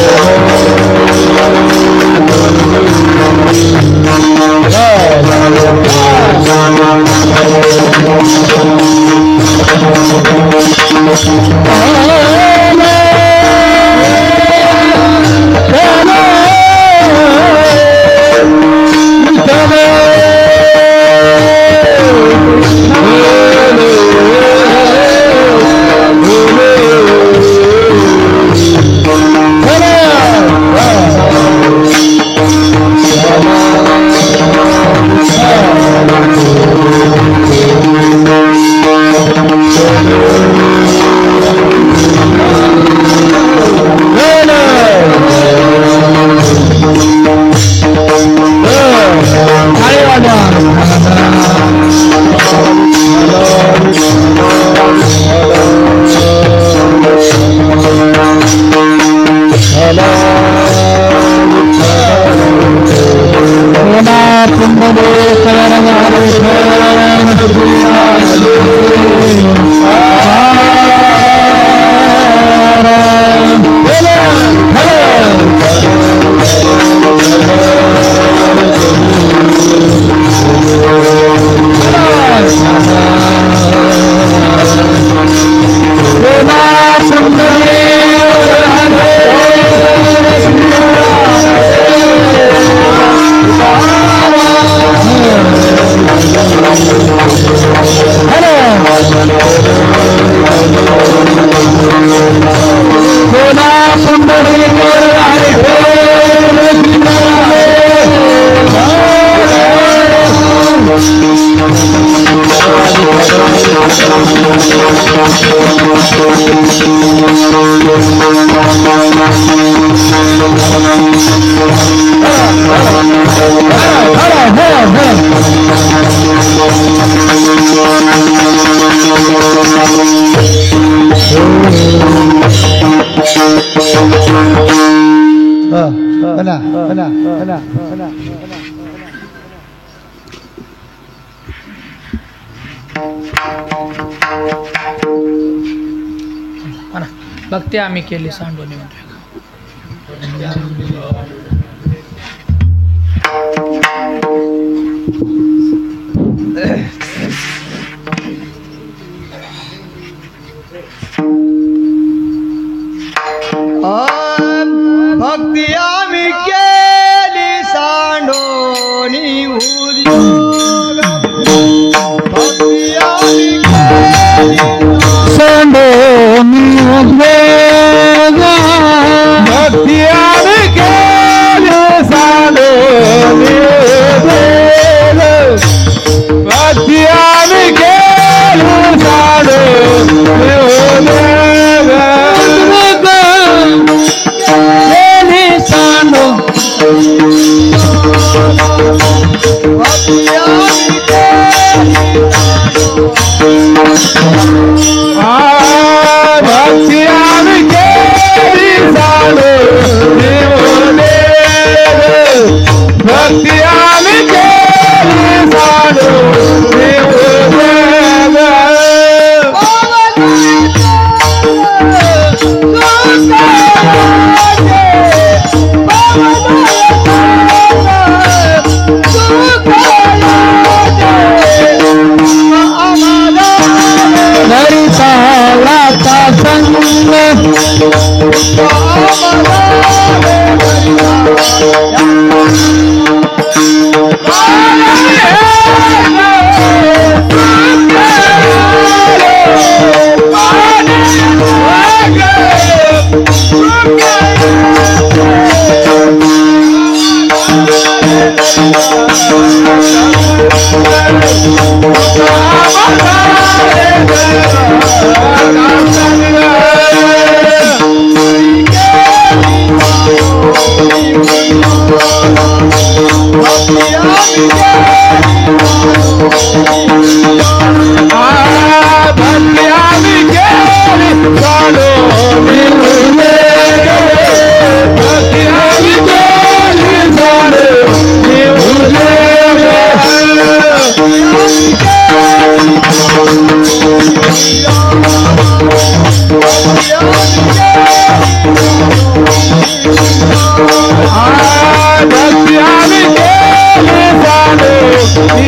भक्ती आम्ही केली सांडोनी भक्ती आम्ही केली सांडोनी भक्ती आम्ही केली सांडोनी भक्ती आम्ही केली सांडोनी भक्ती आम्ही केली सांडोनी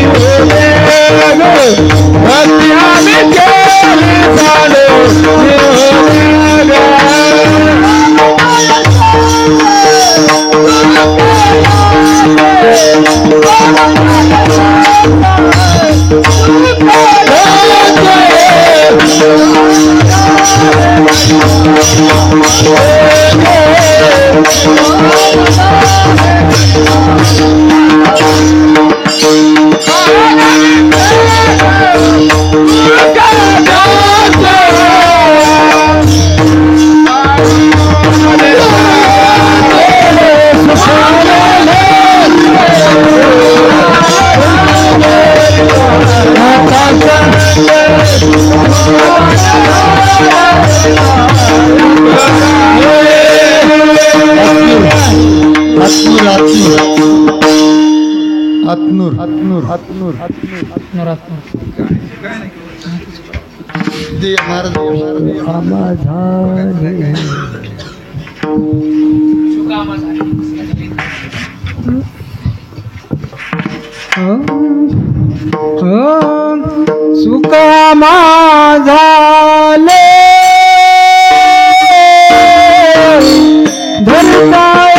हातनूर हातनूर हातनूर हातनूर दे महाराज सुकामा झाले धरतायाचा सुंद सुकामा झाले धरतायाचा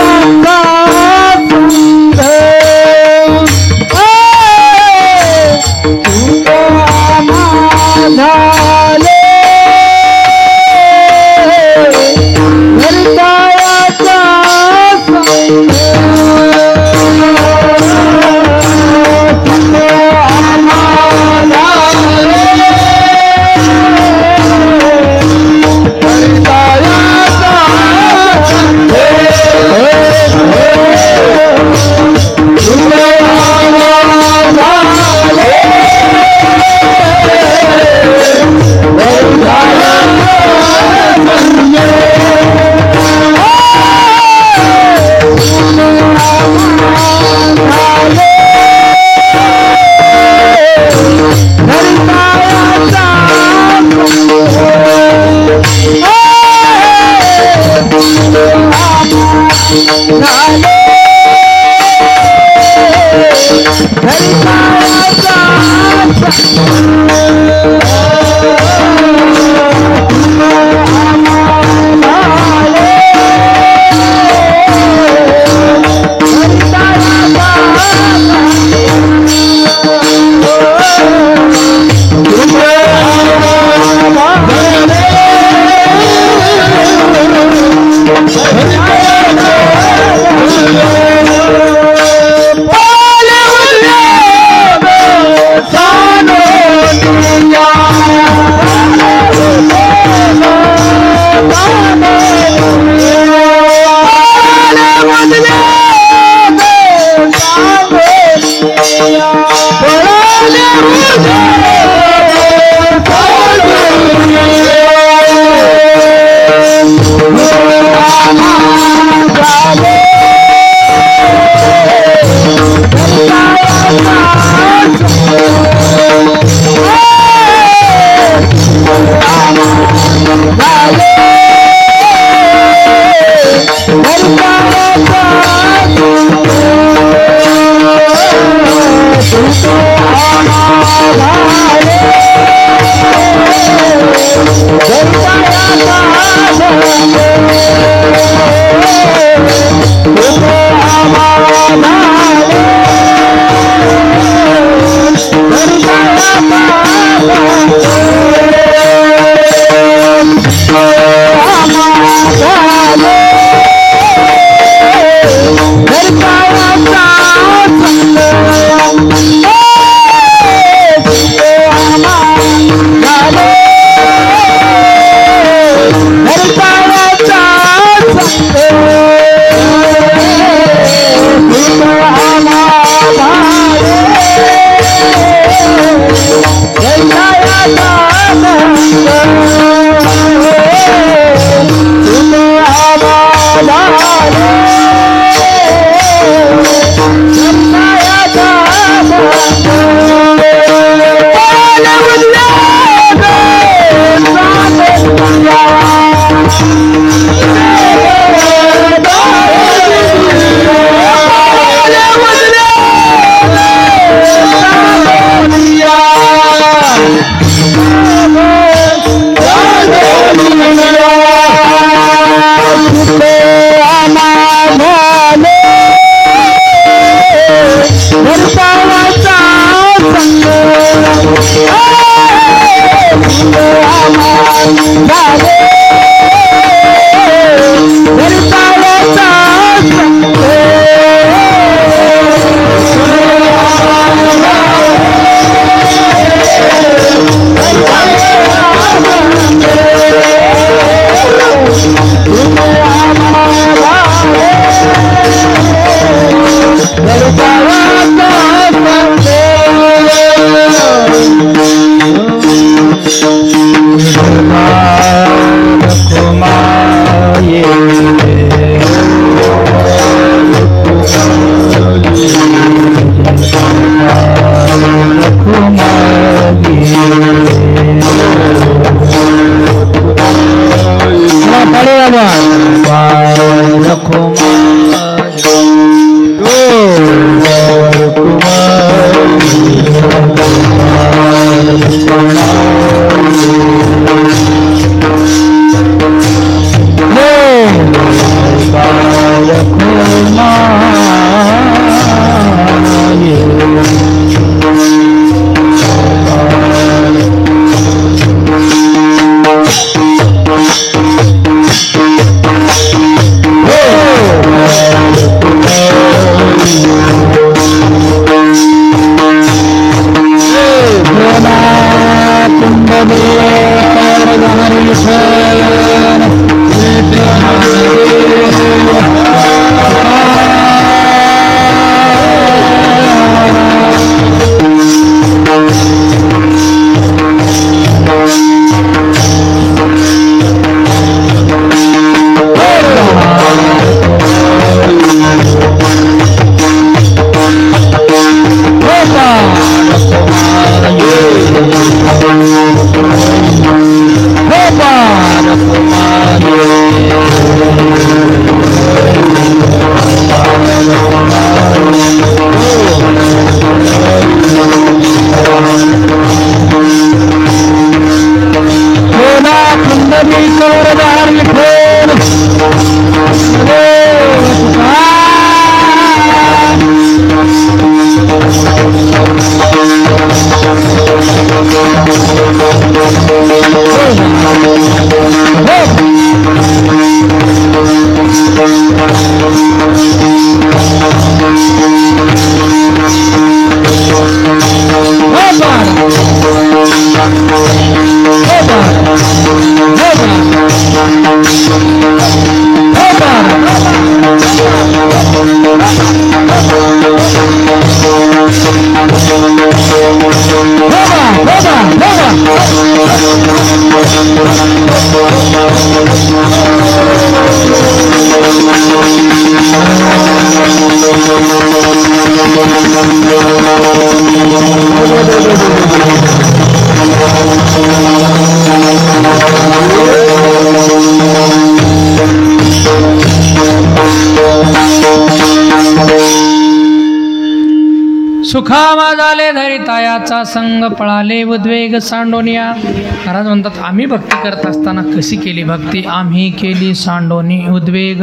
धाम झाले धरी तायाचा संग पळाले उद्वेग सांडोनिया. महाराज म्हणतात आम्ही भक्ती करत असताना कशी केली भक्ती? आम्ही केली सांडोनी उद्वेग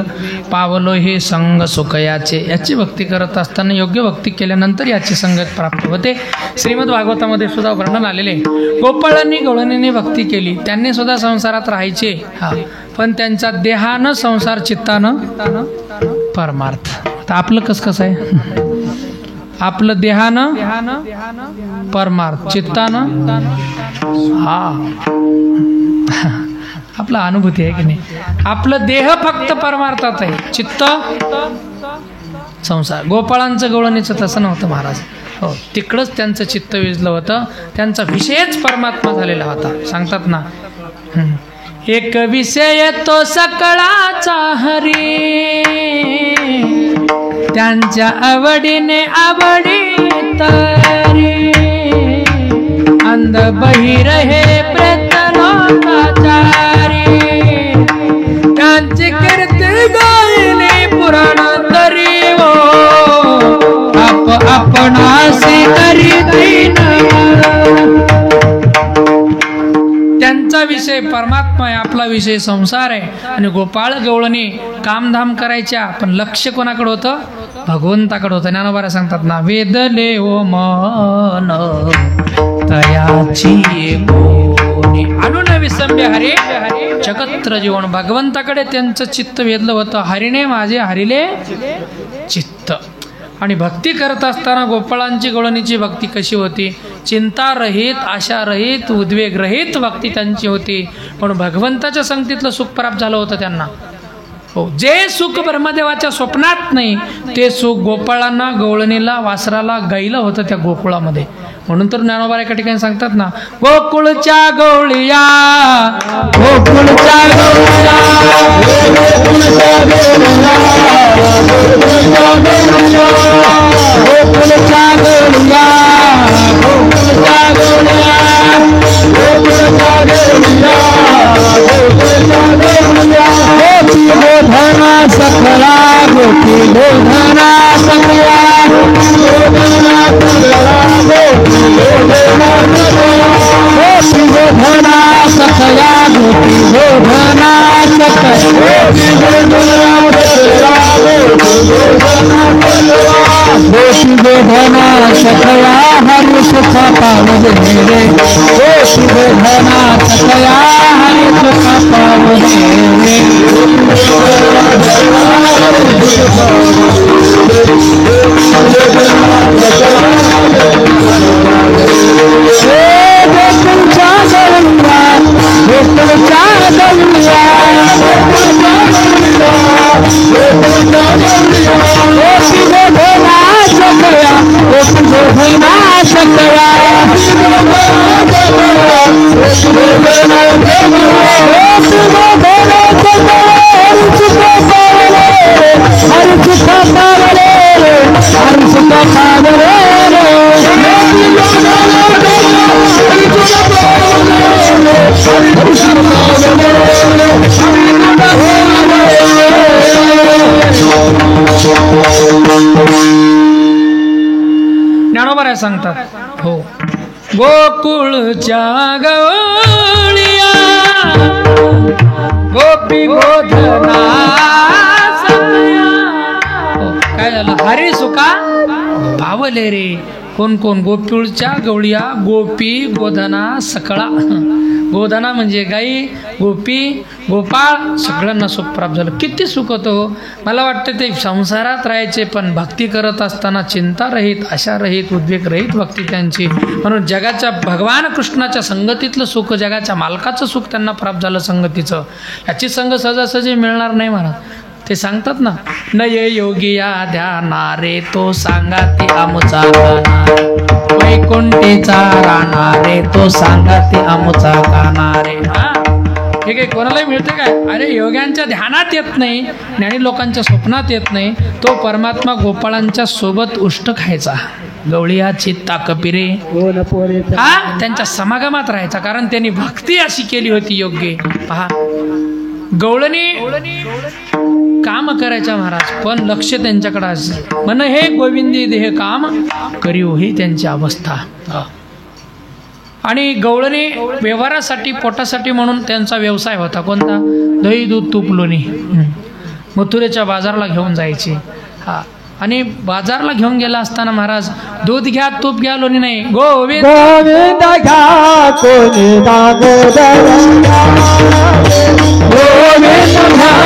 पावलो हे संग सुखयाचे. याची भक्ती करत असताना योग्य भक्ती केल्यानंतर याची संगत प्राप्त होते. श्रीमद भागवतामध्ये सुद्धा वर्णन आलेले. गोपाळांनी गवळणीने भक्ती केली, त्यांनी सुद्धा संसारात राहायचे पण त्यांच्या देहानं संसार, चित्तानं परमार्थ. आता आपलं कसं आहे? आपलं देहानं परमार्थ, चित्तानं आपला अनुभूती आहे की नाही? आपलं देह फक्त परमार्थात आहे, चित्त संसार. गोपाळांचं गवळणीचं तसं नव्हतं महाराज. हो, तिकडंच त्यांचं चित्त विजलं होतं, त्यांचा विषयच परमात्मा झालेला होता. सांगतात ना, एक विषय तो सकळाचा हरी, त्यांच्या आवडीने आवडी तरी, अंध बहिर हे प्रेत लोकाचारी, त्यांची कीर्ती गायली पुराण तरी हो, आपणासी तरी दीन. त्यांचा विषय परमात्मा आहे, आपला विषय संसार आहे. आणि गोपाळ गवळणी कामधाम करायच्या पण लक्ष कोणाकडे होतं? भगवंताकडे होतं. ज्ञानोबा सांगतात ना, वेदले ओ मन तयाची कोणी अनुन विसंबे हरे जगत्र जीवन. भगवंताकडे त्यांचं चित्त वेधलं होतं. हरिणे माझे हरिले चित्त. आणि भक्ती करत असताना गोपाळांची गवळणीची भक्ती कशी होती? चिंता रहित, आशा रहित, उद्वेग रहित भक्ती त्यांची होती. पण भगवंताच्या संगतीतलं सुख प्राप्त झालं होतं त्यांना. हो, जे सुख ब्रह्मदेवाच्या स्वप्नात नाही ते सुख गोपाळांना, गवळणीला, वासराला, गाईला होतं त्या गोकुळामध्ये. म्हणून तर ज्ञानोबा एका ठिकाणी सांगतात ना, गोकुळच्या गवळिया, गोकुळच्या गवळिया, गोकुळच्या गवळिया, गोकुळच्या गवळिया, गोकुळच्या गवळिया, गोकुळच्या गवळिया, गोकुळच्या गवळिया. गोपी गोधना सकला, गोपी गोधना सकला, गोधना सकला, गोपी गोधना सकला, गोपी गोधना सकला, गोपी गोधना सकला, गोपी गोधना सकला, गोपी गोधना सकला, हरि सुख पावले रे, गोपी गोधना सकला, हरि सुख पावले रे. ज्ञानोबा सांगतात, हो, गोकुळच्या गवळिया, गोपी गोधना सकला. हो, काय झालं? हरी सुखा पावले रे. कोण कोण? गोकुळच्या गवळिया, गोपी गोधना सकळा. गोधना म्हणजे गाई, गोपी, गोपाळ, सगळ्यांना सुख प्राप्त झालं. किती सुख होतं. मला वाटतं ते संसारात राहायचे पण भक्ती करत असताना चिंता रहित, आशा रहित, उद्वेग रहित भक्ती त्यांची. म्हणून जगाच्या भगवान कृष्णाच्या संगतीतलं सुख, जगाच्या मालकाचं सुख त्यांना प्राप्त झालं संगतीचं. याची संग सहजासहजी मिळणार नाही महाराज. ते सांगतात ना, नये योगिया ध्याना रे, तो सांगा ते आमुचा गाना, वैकुंठीचा राणा रे, तो सांगा ते आमुचा गाना रे. हे काही कोणालाही मिळते काय? अरे योग्यांच्या ध्यानात येत नाही, ज्ञानी लोकांच्या स्वप्नात येत नाही, तो परमात्मा गोपाळांच्या सोबत उष्ट खायचा. गवळिया चित्ता कपिरे, हा त्यांच्या समागमात राहायचा. कारण त्यांनी भक्ती अशी केली होती योग्य. पहा, गवळणी काम करायच्या महाराज, पण लक्ष त्यांच्याकडे असे म्हण हे गोविंदी देह काम करीव ही त्यांची अवस्था. आणि गवळणी व्यवहारासाठी पोटासाठी म्हणून त्यांचा व्यवसाय होता कोणता? दही दूध तूप लोणी. मथुरेच्या बाजारला घेऊन जायचे. हा, आणि बाजारला घेऊन गेला असताना महाराज दूध घ्या तूप घ्या लोणी नाही, गोविंद गोविंद घ्या कोणी दामोदर गोविंद घ्या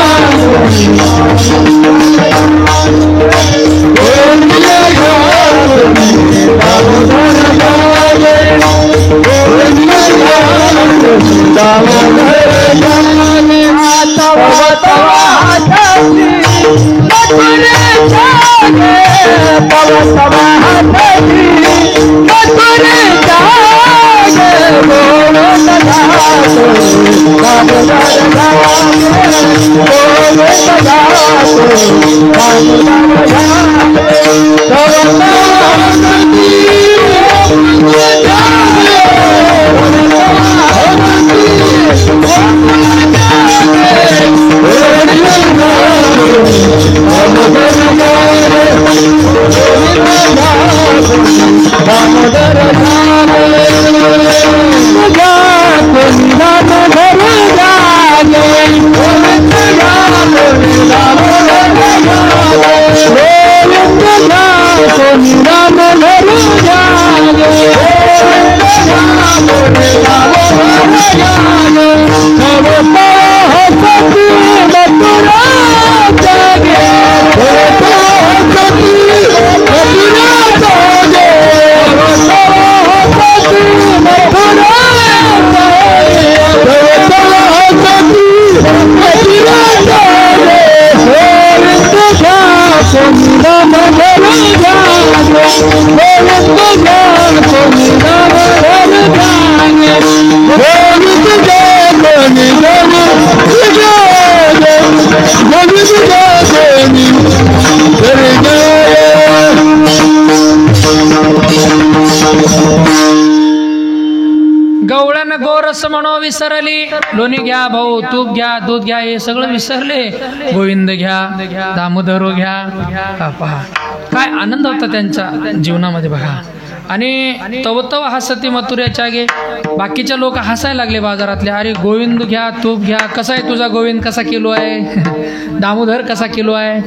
गवळण गोरस म्हणो विसरली, लोणी घ्या भाऊ तूप घ्या दूध घ्या हे सगळं विसरले. गोविंद घ्या दामोदरो घ्या. पहा काय आनंद होता त्यांच्या जीवनामध्ये बघा. आणि तवतव हसती मथुरेच्या गे, बाकीचे लोक हसायला लागले बाजारातले. अरे गोविंद घ्या तूप घ्या, कसा आहे तुझा गोविंद, कसा किलो आहे, दामोदर कसा किलो आहे.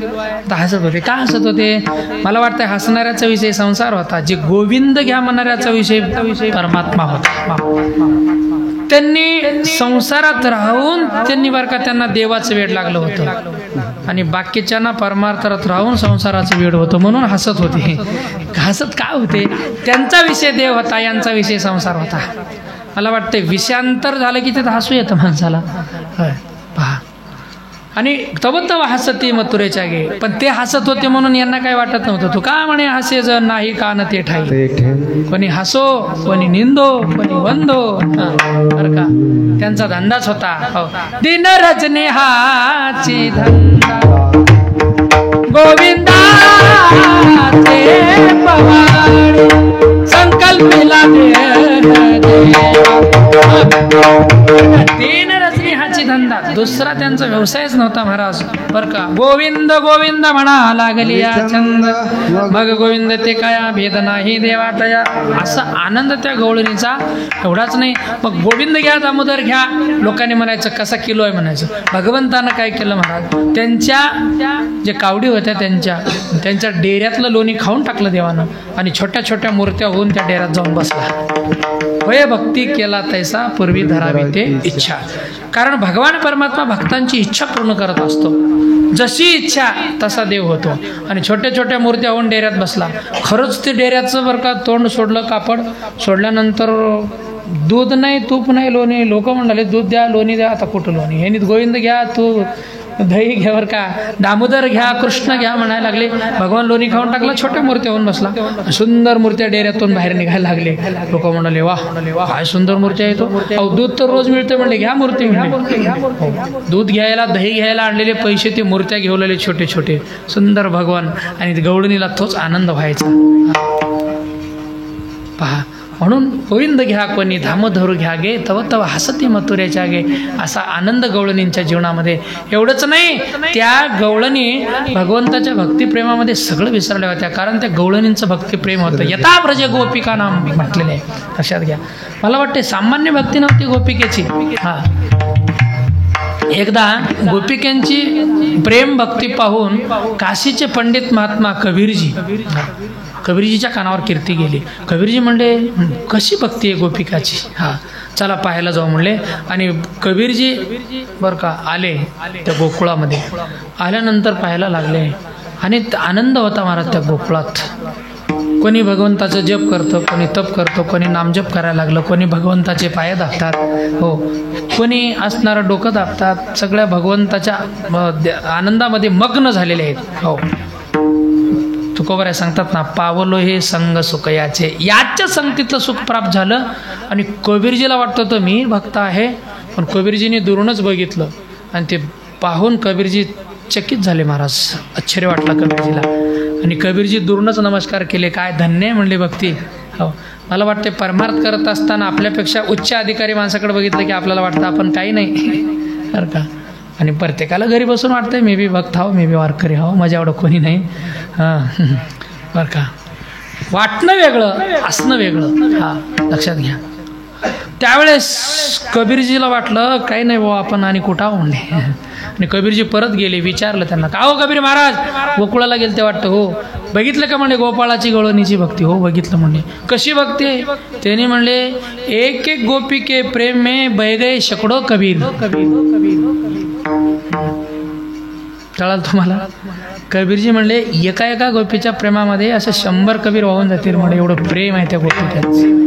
तर हसत होते. का हसत होते? मला वाटतं हसणाऱ्याचा विषय संसार होता, जे गोविंद घ्या म्हणणाऱ्याचा विषय परमात्मा होता. त्यांनी संसारात राहून त्यांनी बरं का त्यांना देवाचं वेड लागलं होतं, आणि बाकीच्यांना परमार्थात राहून संसाराचं वेड होतं, म्हणून हसत होते. हसत का होते? त्यांचा विषय देव होता, यांचा विषय संसार होता. मला वाटते विषयांतर झालं की तिथं हसू येतं माणसाला. पहा, आणि तवतव हसती मथुरेच्या गे, पण ते हसत होते म्हणून यांना काय वाटत नव्हतं. तू का म्हणे हसे जर नाही कान ते ठाई, कोणी हसो कोणी निंदो कोणी वंदो. बरं का, त्यांचा धंदाच होता. दिन रजनी हाची धंदा गोविंदा पवाडी संकल्पिला दिन रजनी हाची धंदा, दुसरा त्यांचा व्यवसायच नव्हता महाराज. बरं का, गोविंद गोविंद म्हणा लागली या छंद, मग गोविंद ते काया भेद नाही देवा तया. असा आनंद त्या गवळणीचा. एवढाच नाही, मग गोविंद घ्या दामोदर घ्या, लोकांनी म्हणायचं कसा किलो आहे म्हणायचं. भगवंतानं काय केलं महाराज, त्यांच्या जे कावडी होत्या त्यांच्या डेऱ्यातलं लोणी खाऊन टाकलं देवानं, आणि छोट्या छोट्या मूर्त्या होऊन त्या डेऱ्यात जाऊन बसला. होय भक्ती केला तैसा पूर्वी धरावी ते इच्छा. कारण भगवान परमात्मा भक्तांची इच्छा पूर्ण करत असतो. जशी इच्छा तसा देव होतो. आणि छोट्या छोट्या मूर्त्या होऊन डेऱ्यात बसला. खरंच ते डेऱ्याचं बरं का तोंड सोडलं, कापड सोडल्यानंतर दूध नाही तूप नाही लोणी. लोक म्हणाले दूध द्या लोणी द्या, आता कुठं लोणी. यांनी गोविंद घ्या तू दही घ्या बरं का, दामोदर घ्या कृष्ण घ्या म्हणायला लागले. भगवान लोणी खाऊन टाकला, छोट्या मूर्त्या होऊन बसला. सुंदर मूर्त्या डेऱ्यातून बाहेर निघायला लागले. लोक म्हणाले वा काय सुंदर मूर्त्या येतो. अहो दूध तर रोज मिळते म्हणले, घ्या मूर्ती म्हणले. दूध घ्यायला दही घ्यायला आणलेले पैसे ते मूर्त्या घेऊलेले छोटे छोटे सुंदर भगवान. आणि गवळणीला तोच आनंद व्हायचा. पहा, म्हणून गोविंद घ्या कोणी धामधरू घ्या गे तव तव हसती मथुरेच्या गे, असा आनंद गवळणींच्या जीवनामध्ये. एवढंच नाही, त्या गवळणी भगवंताच्या भक्तिप्रेमामध्ये सगळं विसरल्या होत्या, कारण त्या गवळणींचं भक्तिप्रेम होतं. यथा ब्रज गोपिका नाम म्हटलेलं आहे, लक्षात घ्या. मला वाटते सामान्य भक्ती नव्हती गोपिकेची. हां, एकदा गोपिकांची प्रेम भक्ती पाहून काशीचे पंडित महात्मा कबीरजीच्या कानावर कीर्ती गेली. कबीरजी म्हणले कशी भक्ती आहे गोपिकाची, हां चला पाहायला जाऊ म्हणले. आणि कबीरजी बरं का आले त्या गोकुळामध्ये. आल्यानंतर पाहायला लागले आणि आनंद होता महाराज त्या गोकुळात. कोणी भगवंताचं जप करतं, कोणी तप करतं, कोणी नामजप करायला लागलं, कोणी भगवंताचे पाय दाबतात, हो कोणी असणारं डोकं दाबतात. सगळ्या भगवंताच्या आनंदामध्ये मग्न झालेले आहेत. हो, तुकोबाराय सांगतात ना, पावलो हे संग सुख याचे, याच्या संगतीतलं सुख प्राप्त झालं. आणि कबीरजीला वाटतं तर मी भक्त आहे, पण कबीरजीने दुरूनच बघितलं आणि ते पाहून कबीरजी चकित झाले महाराज. आश्चर्य वाटला कबीरजीला. आणि कबीरजी दुरूनच नमस्कार केले. काय धन्य म्हणले भक्ती. हो, मला वाटते परमार्थ करत असताना आपल्यापेक्षा उच्च अधिकारी माणसाकडे बघितलं की आपल्याला वाटतं आपण काही नाही बरं का. आणि प्रत्येकाला घरी बसून वाटतंय मी बी भक्त हाव, मी बी वारकरी हाव, माझ्या एवढं कोणी नाही. हां बरं का, वाटणं वेगळं असणं वेगळं. हां लक्षात घ्या. त्यावेळेस कबीरजीला वाटलं काही नाही भाऊ आपण आणि कुठं आहो म्हणले. आणि कबीरजी परत गेले. विचारलं त्यांना, का हो कबीर महाराज गोकुळाला गेले ते वाटतं. हो. बघितलं का म्हणले गोपाळाची गवळणीची भक्ती. हो बघितलं म्हणले. कशी भक्ती आहे. त्याने म्हणले एक एक गोपी के प्रेम में बह गए शेकडो कबीर. कळाल तुम्हाला. कबीरजी म्हणले एका एका गोपीच्या प्रेमामध्ये असं 100 कबीर वाहून जातील म्हणजे एवढं प्रेम आहे त्या गोपीचं.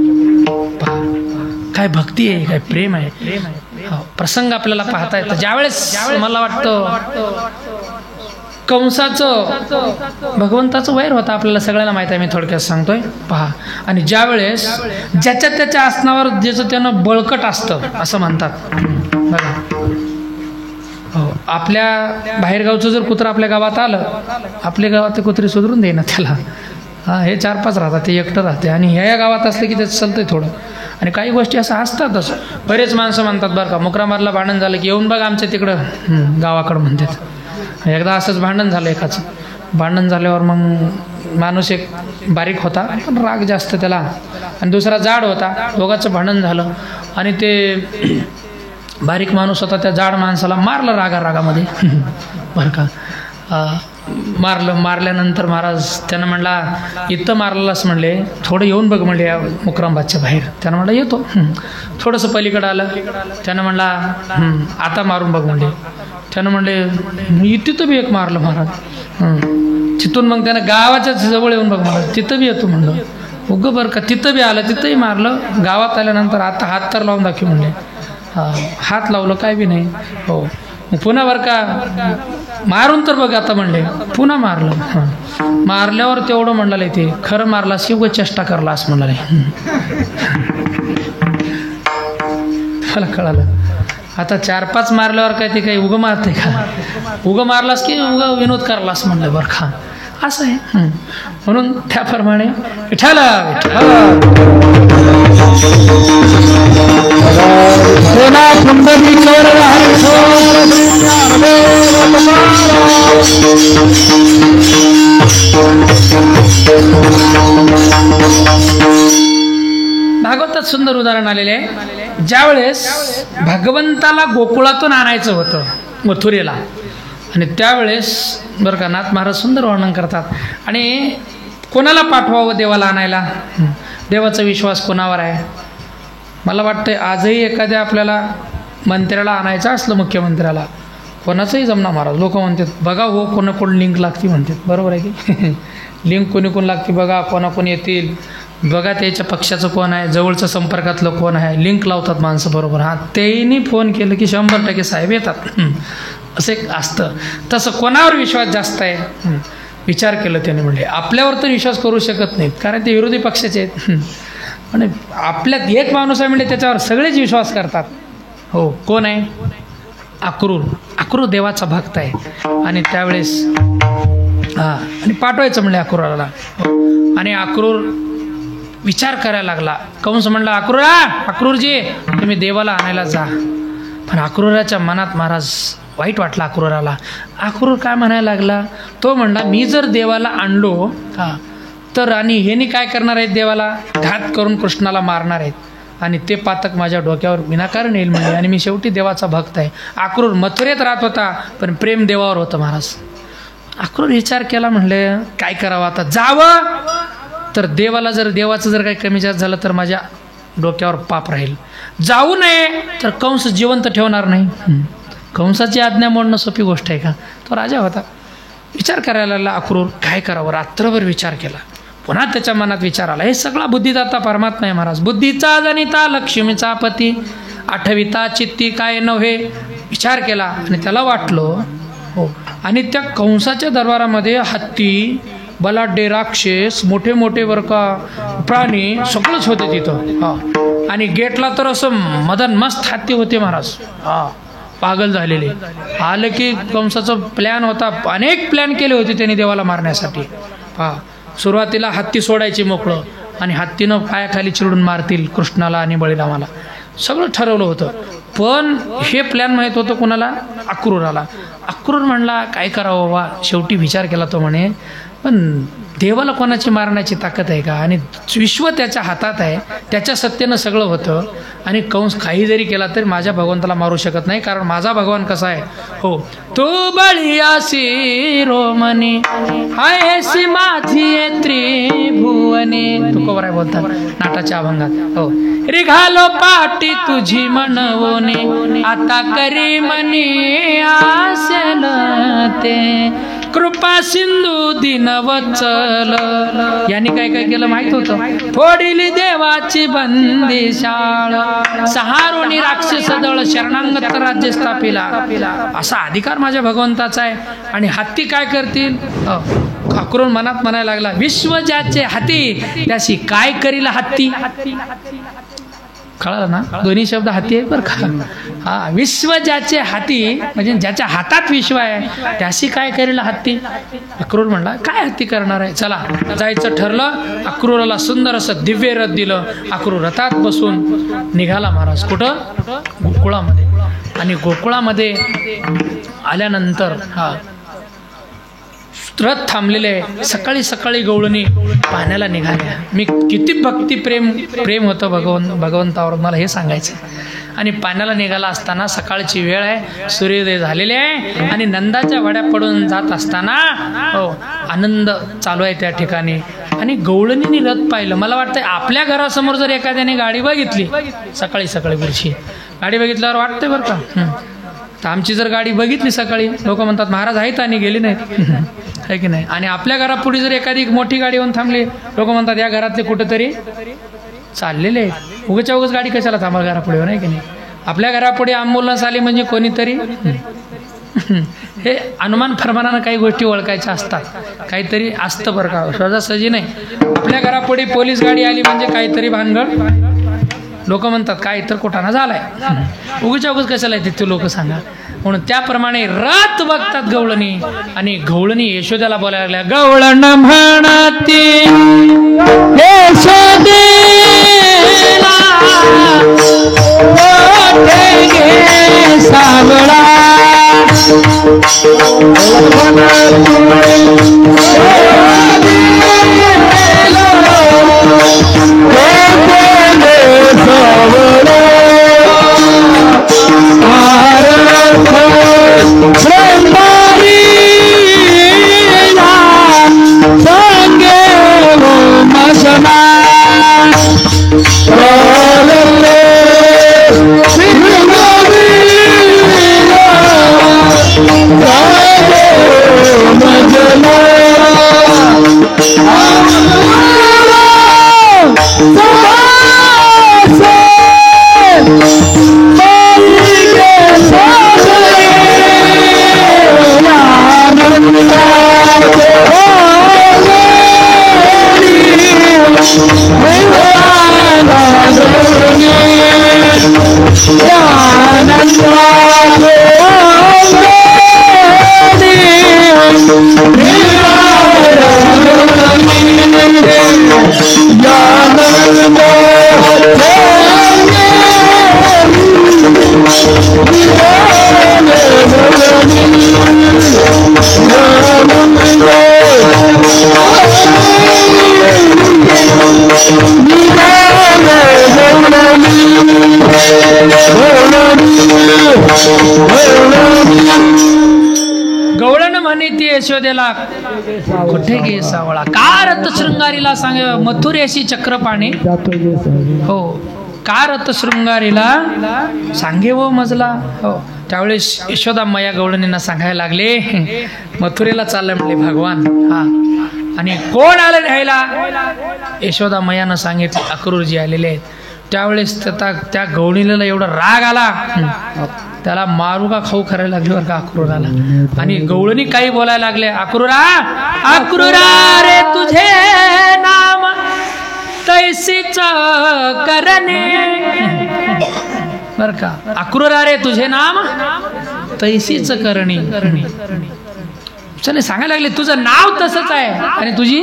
काय भक्ती आहे, काय प्रेम आहे. प्रसंग आपल्याला पाहता येतं. ज्यावेळेस मला वाटतं कंसाचं भगवंताचं वैर होता, आपल्याला सगळ्यांना माहीत आहे, मी थोडक्यात सांगतोय पहा. आणि ज्यावेळेस ज्याच्या त्याच्या आसनावर ज्याचं त्यानं बळकट असतं असं म्हणतात बघा. हो, आपल्या बाहेरगावचं जर कुत्रं आपल्या गावात आलं, आपल्या गावात ते कुत्रे सुधरून देईना त्याला. हां, हे 4-5 राहतात, ते एकटं राहते. आणि ह्या गावात असलं की त्याचं चालतंय थोडं. आणि काही गोष्टी असं असतातच. बरेच माणसं म्हणतात बरं का, मुक्रामारला भांडण झालं की येऊन बघा आमच्या तिकडं गावाकडं म्हणतात. एकदा असंच भांडण झालं एकाचं. भांडण झाल्यावर मग माणूस एक बारीक होता पण राग जास्त त्याला, आणि दुसरा जाड होता. दोघांचं भांडण झालं आणि ते बारीक माणूस होता त्या जाड माणसाला मारलं रागामध्ये बरं का. मारल्यानंतर महाराज त्यानं म्हणला इथं मारलास म्हणले, थोडं येऊन बघ म्हणले या मुक्रामबादच्या बाहेर. त्यानं म्हणलं येतो. थोडंसं पलीकडं आलं. त्यानं म्हणला आता मारून बघ म्हणले. त्यानं म्हणले तिथं बी एक मारलं महाराज. तिथून मग त्यानं गावाच्या जवळ येऊन बघ महाराज, तिथं बी येतो म्हणलं. उगं बरं का, तिथं बी आलं, तिथंही मारलं. गावात आल्यानंतर आता हात तर लावून दाखव म्हणले. हात लावलं काय बी नाही. हो, पुन्हा बरं का मारून तर बघ आता म्हणले. पुन्हा मारलं. मारल्यावर तेवढं म्हणलं ते खरं मारला शिव चेष्टा करला असं म्हणाले. मला कळालं. आता 4-5 मारल्यावर काय ते काही उगं मारते का. उगं मारलास की उगं विनोद करलास म्हणलं बरं का. असं आहे. म्हणून त्याप्रमाणे विठाला भागवतात सुंदर उदाहरण आलेले आहे. ज्यावेळेस भगवंताला गोकुळातून आणायचं होतं मथुरेला, आणि त्यावेळेस बरं का नाथ महाराज सुंदर वर्णन करतात. आणि कोणाला पाठवावं देवाला आणायला, देवाचा विश्वास कोणावर आहे. मला वाटतं आजही एखाद्या आपल्याला मंत्र्याला आणायचं असलं, मुख्यमंत्र्याला, कोणाचंही जमना महाराज. लोक म्हणतात बघा हो कोण लिंक लागते म्हणतात. बरोबर आहे की लिंक कोणी लागते बघा, कोण येतील बघा, त्याच्या पक्षाचं कोण आहे, जवळचं संपर्कातलं कोण आहे, लिंक लावतात माणसं. बरोबर. हां, तेही फोन केलं की 100% साहेब येतात. असं एक असतं. तसं कोणावर विश्वास जास्त आहे विचार केलं त्याने. म्हणले आपल्यावर तर विश्वास करू शकत नाहीत कारण ते विरोधी पक्षाचे आहेत. आणि आपल्यात एक माणूस आहे म्हणजे त्याच्यावर सगळेच विश्वास करतात. हो, कोण आहे. अक्रूर देवाचा भक्त आहे. आणि त्यावेळेस आणि पाठवायचं म्हणले अक्रूराला. आणि अक्रूर विचार करायला लागला. कंस म्हणला, अक्रूरजी तुम्ही देवाला आणायला जा. पण अक्रूराच्या मनात महाराज वाईट वाटलं अक्रूराला. अक्रूर काय म्हणायला लागला, तो म्हणला मी जर देवाला आणलो तर आणि ह्यानी काय करणार आहेत, देवाला घात करून कृष्णाला मारणार आहेत आणि ते पातक माझ्या डोक्यावर विनाकारण येईल म्हणजे, आणि मी शेवटी देवाचा भक्त आहे. अक्रूर मथुरेत राहत होता पण प्रेम देवावर होतं महाराज. अक्रूर विचार केला, म्हणले काय करावं आता, जावं तर देवाला जर देवाचं जर काही कमी जास्त झालं तर माझ्या डोक्यावर पाप राहील, जाऊ नये तर कंस जिवंत ठेवणार नाही. कंसाची आज्ञा मोडणं सोपी गोष्ट आहे का. तो राजा होता. विचार करायला लागला अक्रूर, काय करावं. रात्रभर विचार केला. पुन्हा त्याच्या मनात विचार आला, हे सगळा बुद्धिदाता परमात्मा आहे महाराज. बुद्धीचा जनिता लक्ष्मीचा पती, आठविता चित्ती काय नव्हे. विचार केला आणि त्याला वाटलं हो, आणि त्या कंसाच्या दरबारामध्ये हत्ती, बलाढ्य राक्षस, मोठे मोठे वर का प्राणी सगळंच होते तिथं. आणि गेटला तर असं मदन मस्त हत्ती होते महाराज. पागल झालेले. आलं की कंसाचा प्लॅन होता, अनेक प्लॅन केले होते त्यांनी देवाला मारण्यासाठी. सुरुवातीला हत्ती सोडायची मोकळं आणि हत्तीनं पायाखाली चिरडून मारतील कृष्णाला आणि बळीरामाला, सगळं ठरवलं होतं. पण हे प्लॅन माहीत होतं कोणाला, अक्रूराला. अक्रूर म्हणला काय करावं बाबा. शेवटी विचार केला तो, म्हणे पण देवाला कोणाची मारण्याची ताकद आहे का, आणि विश्व त्याच्या हातात आहे, त्याच्या सत्तेनं सगळं होतं, आणि कंस काही जरी केला तरी माझ्या भगवंताला मारू शकत नाही, कारण माझा भगवान कसा आहे हो, तू बळीयासी रोमनी आहेसी माझी त्रिभुवने. तुकोबर आहे बोलतात नाटाच्या अभंगात. हो, रिघालो पाटी तुझी म्हणवोने, आता करी मनी आसेल ते, कृपा सिंधू दिनवत्सल. यांनी काय काय केलं माहित होतं, फोडिली देवाची बंदिशाळ, सहारोणी राक्षस दळ, शरणांगत राज्य स्थापिला. असा अधिकार माझ्या भगवंताचा आहे. आणि हत्ती काय करतील. अक्रूर मनात म्हणायला लागला, विश्व ज्याचे हाती त्याशी काय करील हत्ती. कळलं ना, दोन्ही शब्द हाती आहे बरं का. विश्व ज्याचे हाती म्हणजे ज्याच्या हातात विश्व आहे त्याशी काय करेल हत्ती. अक्रूर म्हणला काय हत्ती करणार आहे, चला जायचं ठरलं. अक्रूराला सुंदर असं दिव्य रथ दिलं. अक्रूर रथात बसून निघाला महाराज. कुठं, गोकुळामध्ये. आणि गोकुळामध्ये आल्यानंतर रथ थांबलेले. सकाळी सकाळी गवळणी पाण्याला निघाल्या. मी किती भक्ती प्रेम होतं भगवंतावर मला हे सांगायचं. आणि पाण्याला निघाला असताना सकाळची वेळ आहे, सूर्योदय झालेले आहे, आणि नंदाच्या वड्या पडून जात असताना हो आनंद चालू आहे त्या ठिकाणी. आणि गवळणीने रथ पाहिलं. मला वाटतं आपल्या घरासमोर जर एखाद्याने गाडी बघितली सकाळी सकाळी, पुढची गाडी बघितल्यावर वाटतंय बरं का. तर आमची जर गाडी बघितली सकाळी, लोक म्हणतात महाराज आहेत आणि गेली नाहीत, आहे की नाही. आणि आपल्या घरापुढे जर एखादी मोठी गाडी येऊन थांबली, लोक म्हणतात या घरातले कुठेतरी चाललेले आहेत. उगाच्या उगाच गाडी कशाला थांबा घरापुढे, नाही की नाही. आपल्या घरापुढे ॲम्ब्युलन्स आली म्हणजे कोणीतरी हे अनुमान फरमानानं काही गोष्टी ओळखायच्या असतात. काहीतरी असतं बरं का, सहजासहजी नाही. आपल्या घरापुढे पोलीस गाडी आली म्हणजे काहीतरी भानगड. लोक म्हणतात काय तर कोटाना झालाय, उगीच्या उगीच कशाला येते ते लोक सांगा. म्हणून त्याप्रमाणे रथ बघतात गवळणी. आणि गवळणी यशोदेला बोलायला लागल्या, गवळण म्हणती यशोदेला ओठे घे सावळा, Yeah. यशोदेला कुठे गे सावळा, का रथशृंगारीला सांग मथुरेशी चक्रपाणी, जातो गे सावळा. हो का रथशृंगारीला सांगे व मजला. हो त्यावेळेस यशोदा मैया गवळणींना सांगायला लागले मथुरेला चाललं म्हणले भगवान. हा आणि कोण आलं न्यायला, यशोदा मैयानं सांगितले अक्रूरजी आलेले आहेत. त्यावेळेस त्या गवळणीला एवढा राग आला, त्याला मारू का खाऊ करायला लागले बरं का अक्रूराला. आणि गवळणी काही बोलायला लागले, अक्रूरा अक्रूरा रे तुझे नाम तैसीच करणे, बर का अक्रूरा रे तुझे नाम तैसीच करणी. चले सांगायला लागले तुझं नाव तसंच आहे आणि तुझी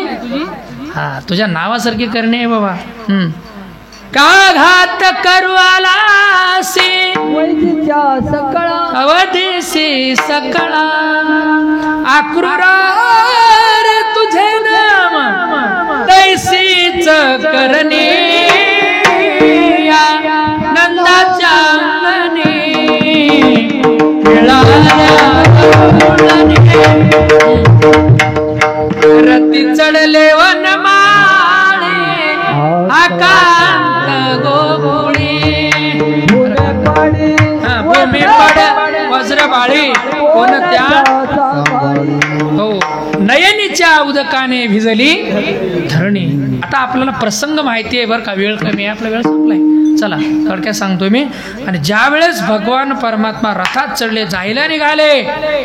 हा तुझ्या नावासारखी करणे आहे बाबा. का घात करू आलासी वैदीच्या सकळा अवधीसी सकळा, अक्रूरा रे तुझे नाम तैसीच करणे, नंदाच्या रती चढले वनमाळे आकांत गोगोळी, भूमी पड वज्रबाळी कोणत्या, हो नयनीच्या उदकाने भिजली धरणी. आता आपल्याला प्रसंग माहिती आहे बरं का, वेळ कमी आहे, आपला वेळ संपलाय. चला थोडक्यात सांगतो मी. आणि ज्या वेळेस भगवान परमात्मा रथात चढले जायला निघाले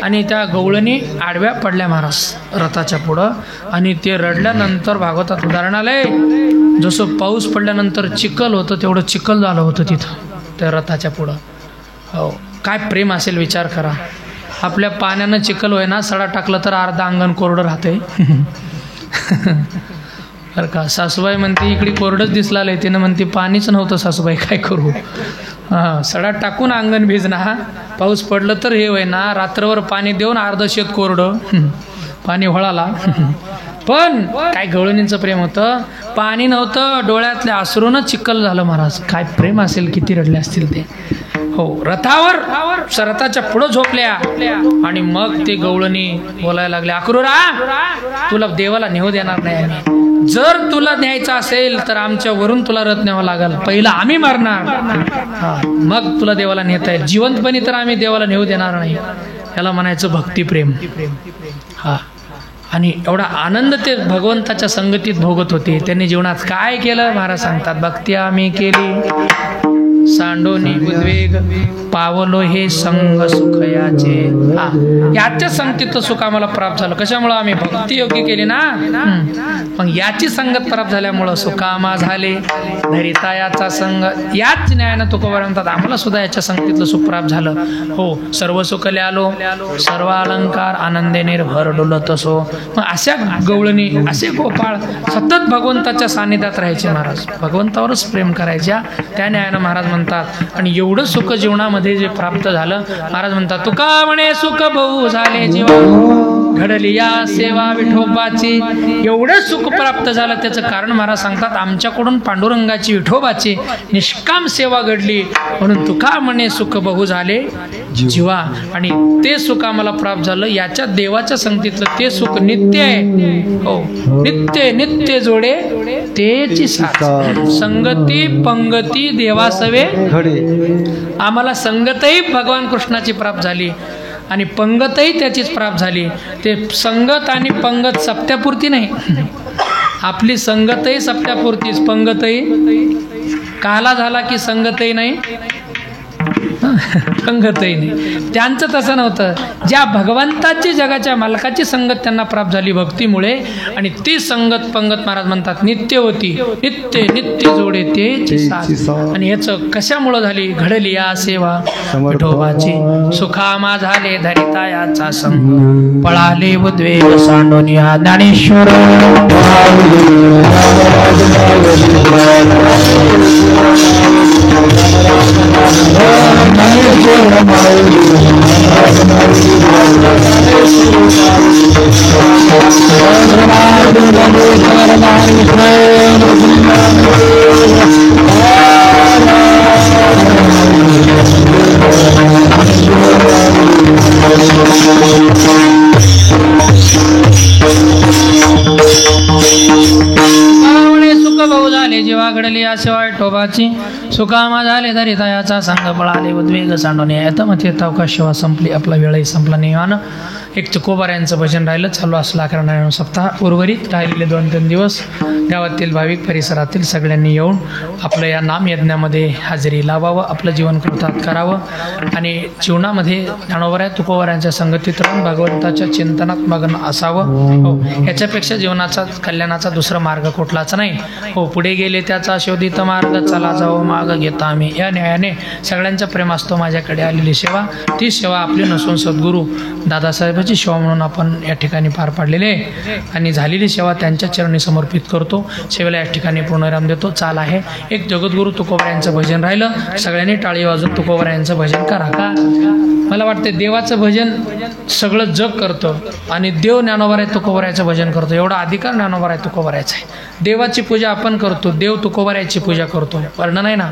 आणि त्या गवळणी आडव्या पडल्या महाराज रथाच्या पुढं, आणि ते रडल्यानंतर भागवतात उदाहरण आलंय, जसं पाऊस पडल्यानंतर चिखल होतं तेवढं चिखल झालं होतं तिथं त्या रथाच्या पुढं. हो काय प्रेम असेल विचार करा. आपल्या पाण्यानं चिखल होय ना, सडा टाकलं तर अर्धा अंगण कोरडं राहतंय बरं का. सासूबाई म्हणते इकडे कोरडंच दिसला लय, तिनं म्हणते पाणीच नव्हतं सासूबाई काय करू. हां सडा टाकून अंगण भिजना, पाऊस पडलं तर हे होय ना, रात्रभर पाणी देऊन अर्ध शेत कोरडं पाणी वळाला. पण काय गवळणींचं प्रेम होतं, पाणी नव्हतं, डोळ्यातल्या अश्रूनच चिखल झालं महाराज. काय प्रेम असेल, किती रडले असतील ते. हो रथावर रथाच्या पुढं झोपल्या आणि मग ते गवळणी बोलायला लागले, अक्रूरा तुला देवाला नेऊ देणार नाही आम्ही, जर तुला न्यायचं असेल तर आमच्या वरून तुला रथ न्यावं लागेल, पहिला आम्ही मरणार, हा मग तुला देवाला नेता येईल, जिवंतपणी तर आम्ही देवाला नेऊ देणार नाही. याला म्हणायचं भक्तिप्रेम. हा आणि एवढा आनंद ते भगवंताच्या संगतीत भोगत होते. त्यांनी जीवनात काय केलं महाराज सांगतात, भक्ती आम्ही केली सांडोनी उद्वेग पावलो हे संग सुख याचे. हा याच्या संगतीतलं सुख आम्हाला प्राप्त झालं. कशामुळं आम्ही भक्ती योग्य केली ना, मग याची संगत प्राप्त झाल्यामुळं सुखामा झाले धरिता याचा संग. याच न्यायानं तुकोबा म्हणतात आम्हाला सुद्धा याच्या संगतीतलं सुख प्राप्त झालं. हो सर्व सुखले आलो सर्व अलंकार आनंदे निर्भर डोलत असो. मग अशा गवळणी असे गोपाळ सतत भगवंताच्या सानिध्यात राहायचे महाराज, भगवंतावरच प्रेम करायच्या. त्या न्यायानं महाराज म्हणतात आणि एवढं सुख जीवनामध्ये जे प्राप्त झालं, महाराज म्हणतात तुका म्हणे सुख बहु झाले जीवा घडली या सेवा विठोबाची. एवढं सुख प्राप्त झालं त्याचं कारण महाराज सांगतात आमच्याकडून पांडुरंगाची विठोबाची निष्काम सेवा घडली म्हणून तुका म्हणे सुख बहु झाले जीवा. आणि ते सुख आम्हाला प्राप्त झालं, याच्या देवाच्या संगतीतलं ते सुख नित्य आहे. हो नित्य नित्य जोडे तेची साथ. संगती पंगती देवासवे आम्हाला संगतही भगवान कृष्णाची प्राप्त झाली आणि पंगतही त्याचीच प्राप्त झाली. ते संगत आणि पंगत सप्त्यापुरती नाही, आपली संगतही सप्त्यापुरतीच, पंगतही काला झाला की संगतही नाही पंगतही नाही. त्यांचं तसं नव्हतं, ज्या भगवंताची जगाच्या मालकाची संगत त्यांना प्राप्त झाली भक्तीमुळे, आणि ती संगत पंगत महाराज म्हणतात नित्य होती. नित्य नित्य जोडे तेची साथ. आणि याचं कशामुळं झाली, घडली या सेवा विठोबाची. सुखामा झाले धरिता याचा संग पळाले उद्वेग सांडोनी हा ज्ञानेश्वर. त्याशिवाय टोबाची सुकामा झाले तरी तयाचा संग पळाले उद्वेग सांडवणे यथमथे तवका शिवा संपली आपला वेळही संपला निवान एक तुकोबाऱ्यांचं भजन राहिलं चालू असलं 11 सप्ताह उर्वरित राहिलेले 2-3 दिवस गावातील भाविक परिसरातील सगळ्यांनी येऊन आपलं या नामयज्ञामध्ये हजेरी लावावं आपलं जीवन कृतार्थ करावं आणि जीवनामध्ये ज्ञानोबऱ्या तुकोबाऱ्यांच्या संगतीत राहून भगवंताच्या चिंतनात मग्न असावं हो याच्यापेक्षा जीवनाचा कल्याणाचा दुसरा मार्ग कुठलाच नाही हो पुढे गेले त्याचा शोधित मार्ग चला जावं मार्ग घेता आम्ही या न्यायाने सगळ्यांचा प्रेम असतो माझ्याकडे आलेली सेवा ती सेवा आपली नसून सद्गुरू दादासाहेबाची सेवा म्हणून आपण या ठिकाणी पार पाडलेली आहे आणि झालेली सेवा त्यांच्या चरणी समर्पित करतो सेवेला या ठिकाणी पूर्णविराम देतो चाल आहे एक जगद्गुरू तुकोबाऱ्यांचं भजन राहिलं सगळ्यांनी टाळी वाजून तुकोबाऱ्यांचं भजन करा का मला वाटते देवाचं भजन सगळं जग करतं आणि देव ज्ञानोबाराय तुकोबाऱ्याचं भजन करतो एवढा अधिकार ज्ञानोबाराय तुकोबाऱ्याचा आहे देवाची पूजा आपण करतो देव तुकोबाऱ्याची पूजा करतो वर्ण नाही ना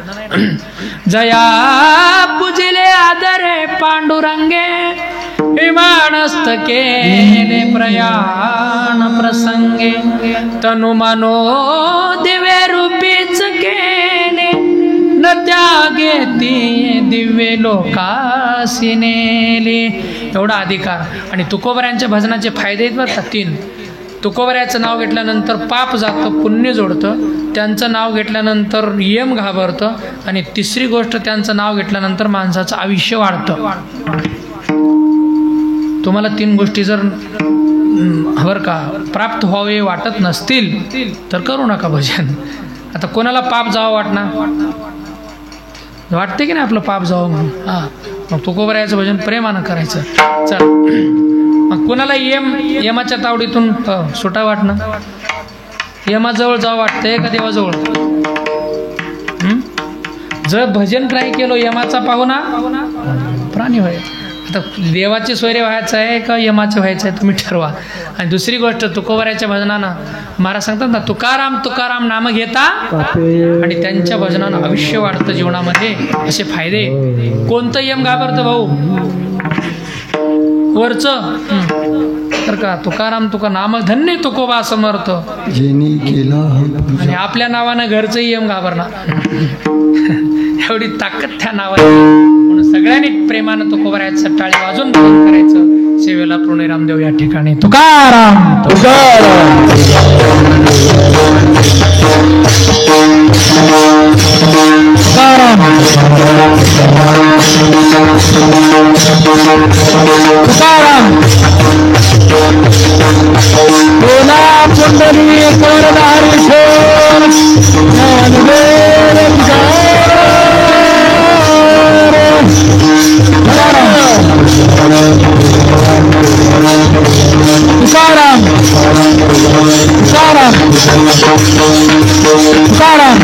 जया पूजिले आदरे पांडुरंगे विमानस्थ केले प्रयाण प्रसंगे तनु मनो दिव्य रूपीच केले न त्यागे ती दिव्य लोकासी नेले एवढा अधिकार आणि तुकोबाऱ्यांच्या भजनाचे फायदे आहेत बरं 3 तुकोबाऱ्याचं नाव घेतल्यानंतर पाप जातं पुण्य जोडतं त्यांचं नाव घेतल्यानंतर यम घाबरतं आणि तिसरी गोष्ट त्यांचं नाव घेतल्यानंतर माणसाचं आयुष्य वाढतं तुम्हाला 3 गोष्टी जर बरं का प्राप्त व्हावे वाटत नसतील तर करू नका भजन आता कोणाला पाप जावं वाटणार वाटते की नाही आपलं पाप जावं म्हणून हां मग तुकोबाऱ्याचं भजन प्रेमानं करायचं चल मग कोणाला यमाच्या तावडीतून सुटा वाटणं यमाजवळ जावं वाटतंय का देवाजवळ जर भजन नाही केलं यमाचा पाहुणा प्राणी होय आता देवाचे स्वैर्य व्हायचं आहे का यमाचं व्हायचं आहे तुम्ही ठरवा आणि दुसरी गोष्ट तुकोबाऱ्याच्या भजनानं महाराज सांगतात ना तुकाराम तुकाराम नाम घेता आणि त्यांच्या भजनानं आयुष्य वाढतं जीवनामध्ये असे फायदे कोणतं यम घाबरतं भाऊ वरचं तर का तुकाराम तुका नाम धन्य तुकोबा समर्थ आणि आपल्या नावानं घरचं यम घाबरणार एवढी ताकद त्या नावाची म्हणून सगळ्यांनी प्रेमानं तुकोबाऱ्याचं टाळी वाजून भजन करायचं सेवेला पूर्णविराम देव या ठिकाणी तुकाराम तुकाराम तुकाराम बोला पुंडली करदारेश्वर ज्ञानदेव तुकाराम तुकाराम तुकाराम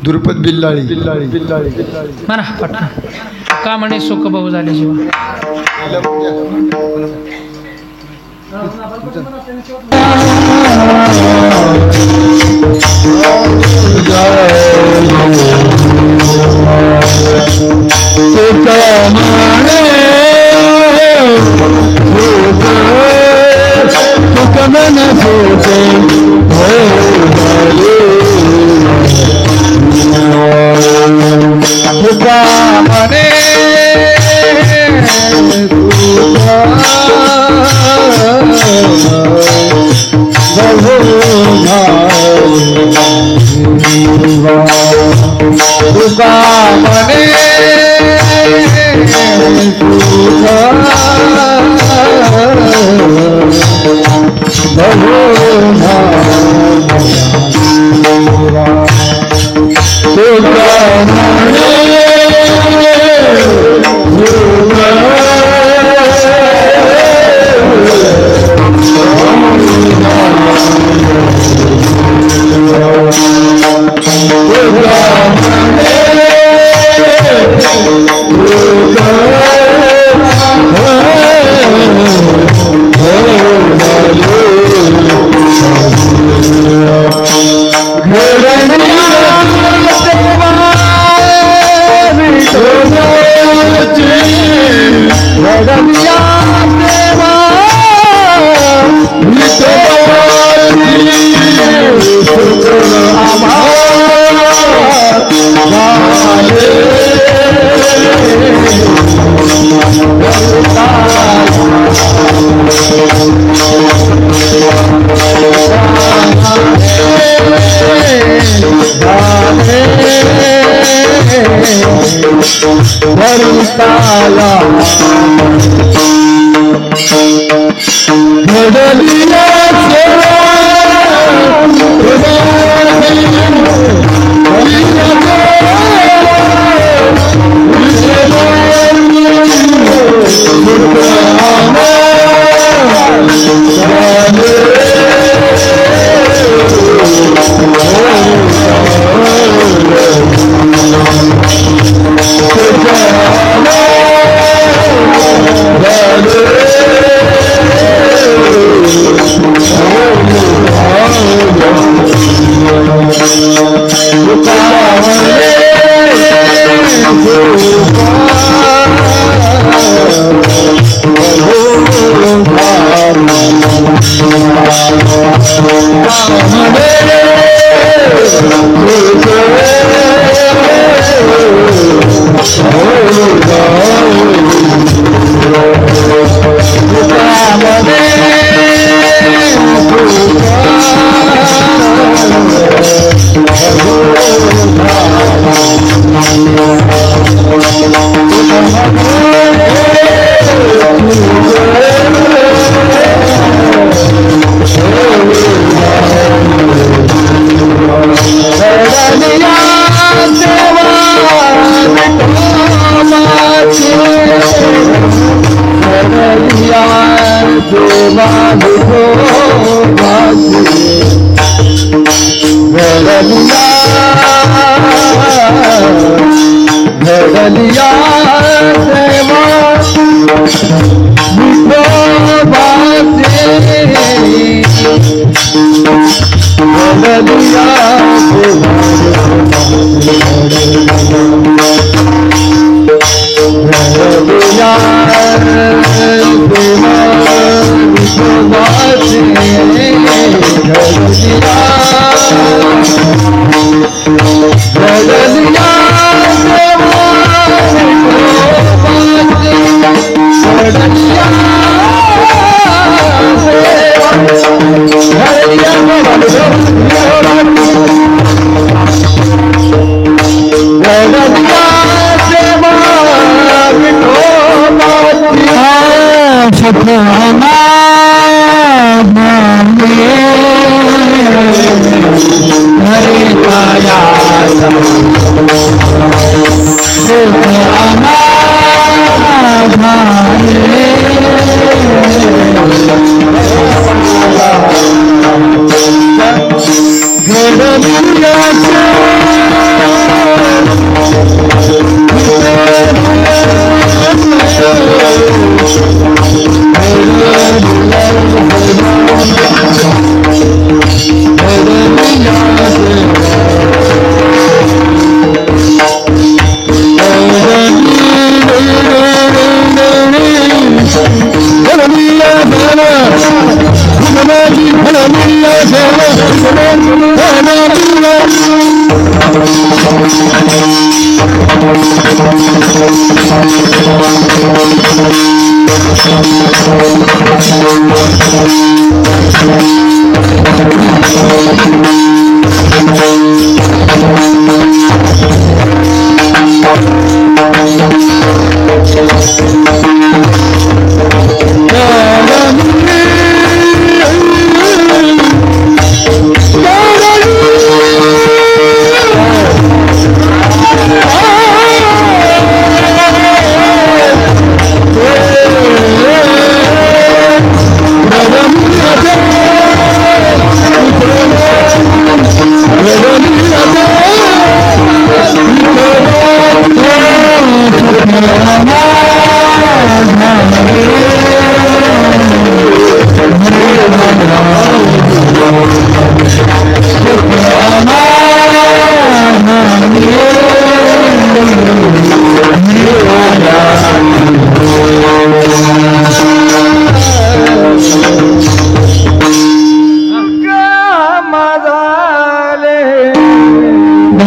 दुर्पद बिल्लाळी म्हणा पटकन का म्हणे सुख बहु झाले जीवा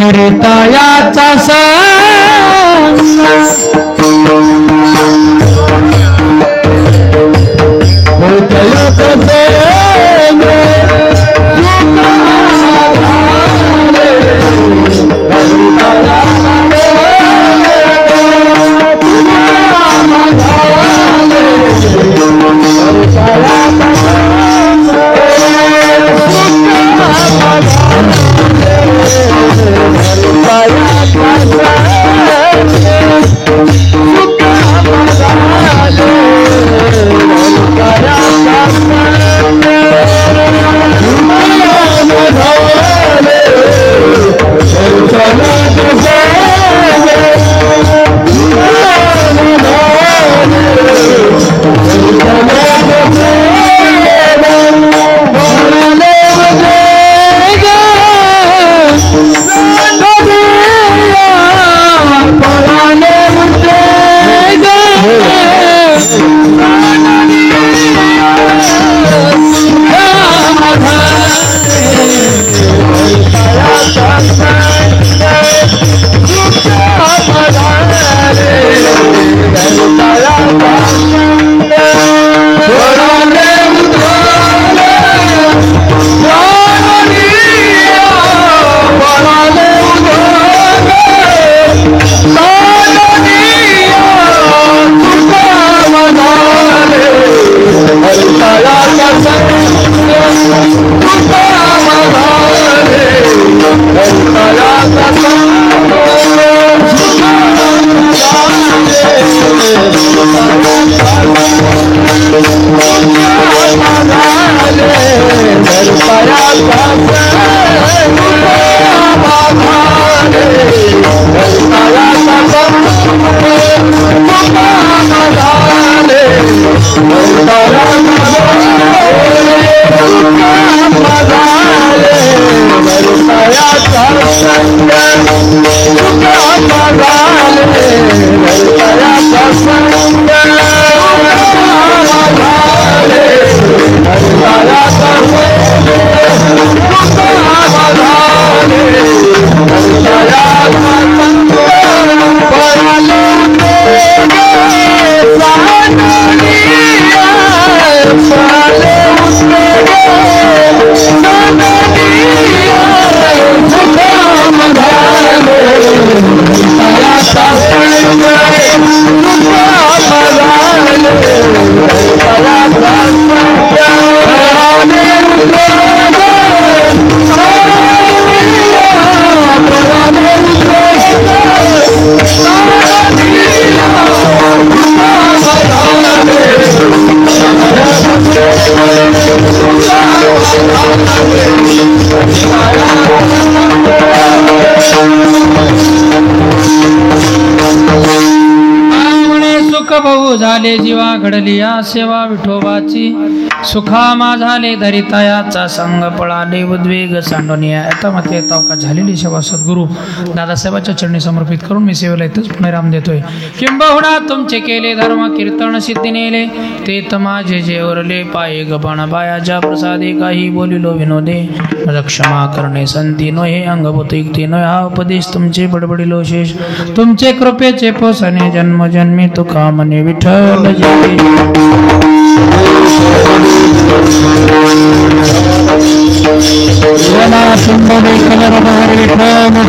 हरितायाचा झाले जीवा घडली या सेवा विठोबाची सुखामा झाले धरितायाचा संग पळाले उद्वेग सांडोनिया आता मात्र तावका झालेली सेवा सद्गुरू दादासाहेबाच्या चरणी समर्पित करून मी सेवेला इथंच पुनराम देतोय किंबहुना तुमचे केले धर्म कीर्तन सिद्धी नेले ते तमाजे जे ओरले पाये गबण बायाच्या प्रसादे काही बोलिलो विनोदे मला क्षमा करणे संती नो हे अंगभूत युक्ती नो हा उपदेश तुमचे बडबडिलो शेष तुमचे कृपेचे पोसणे जन्म जन्मी तुका मने विठ्ठल जय सुंदर कलर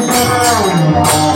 Thank you.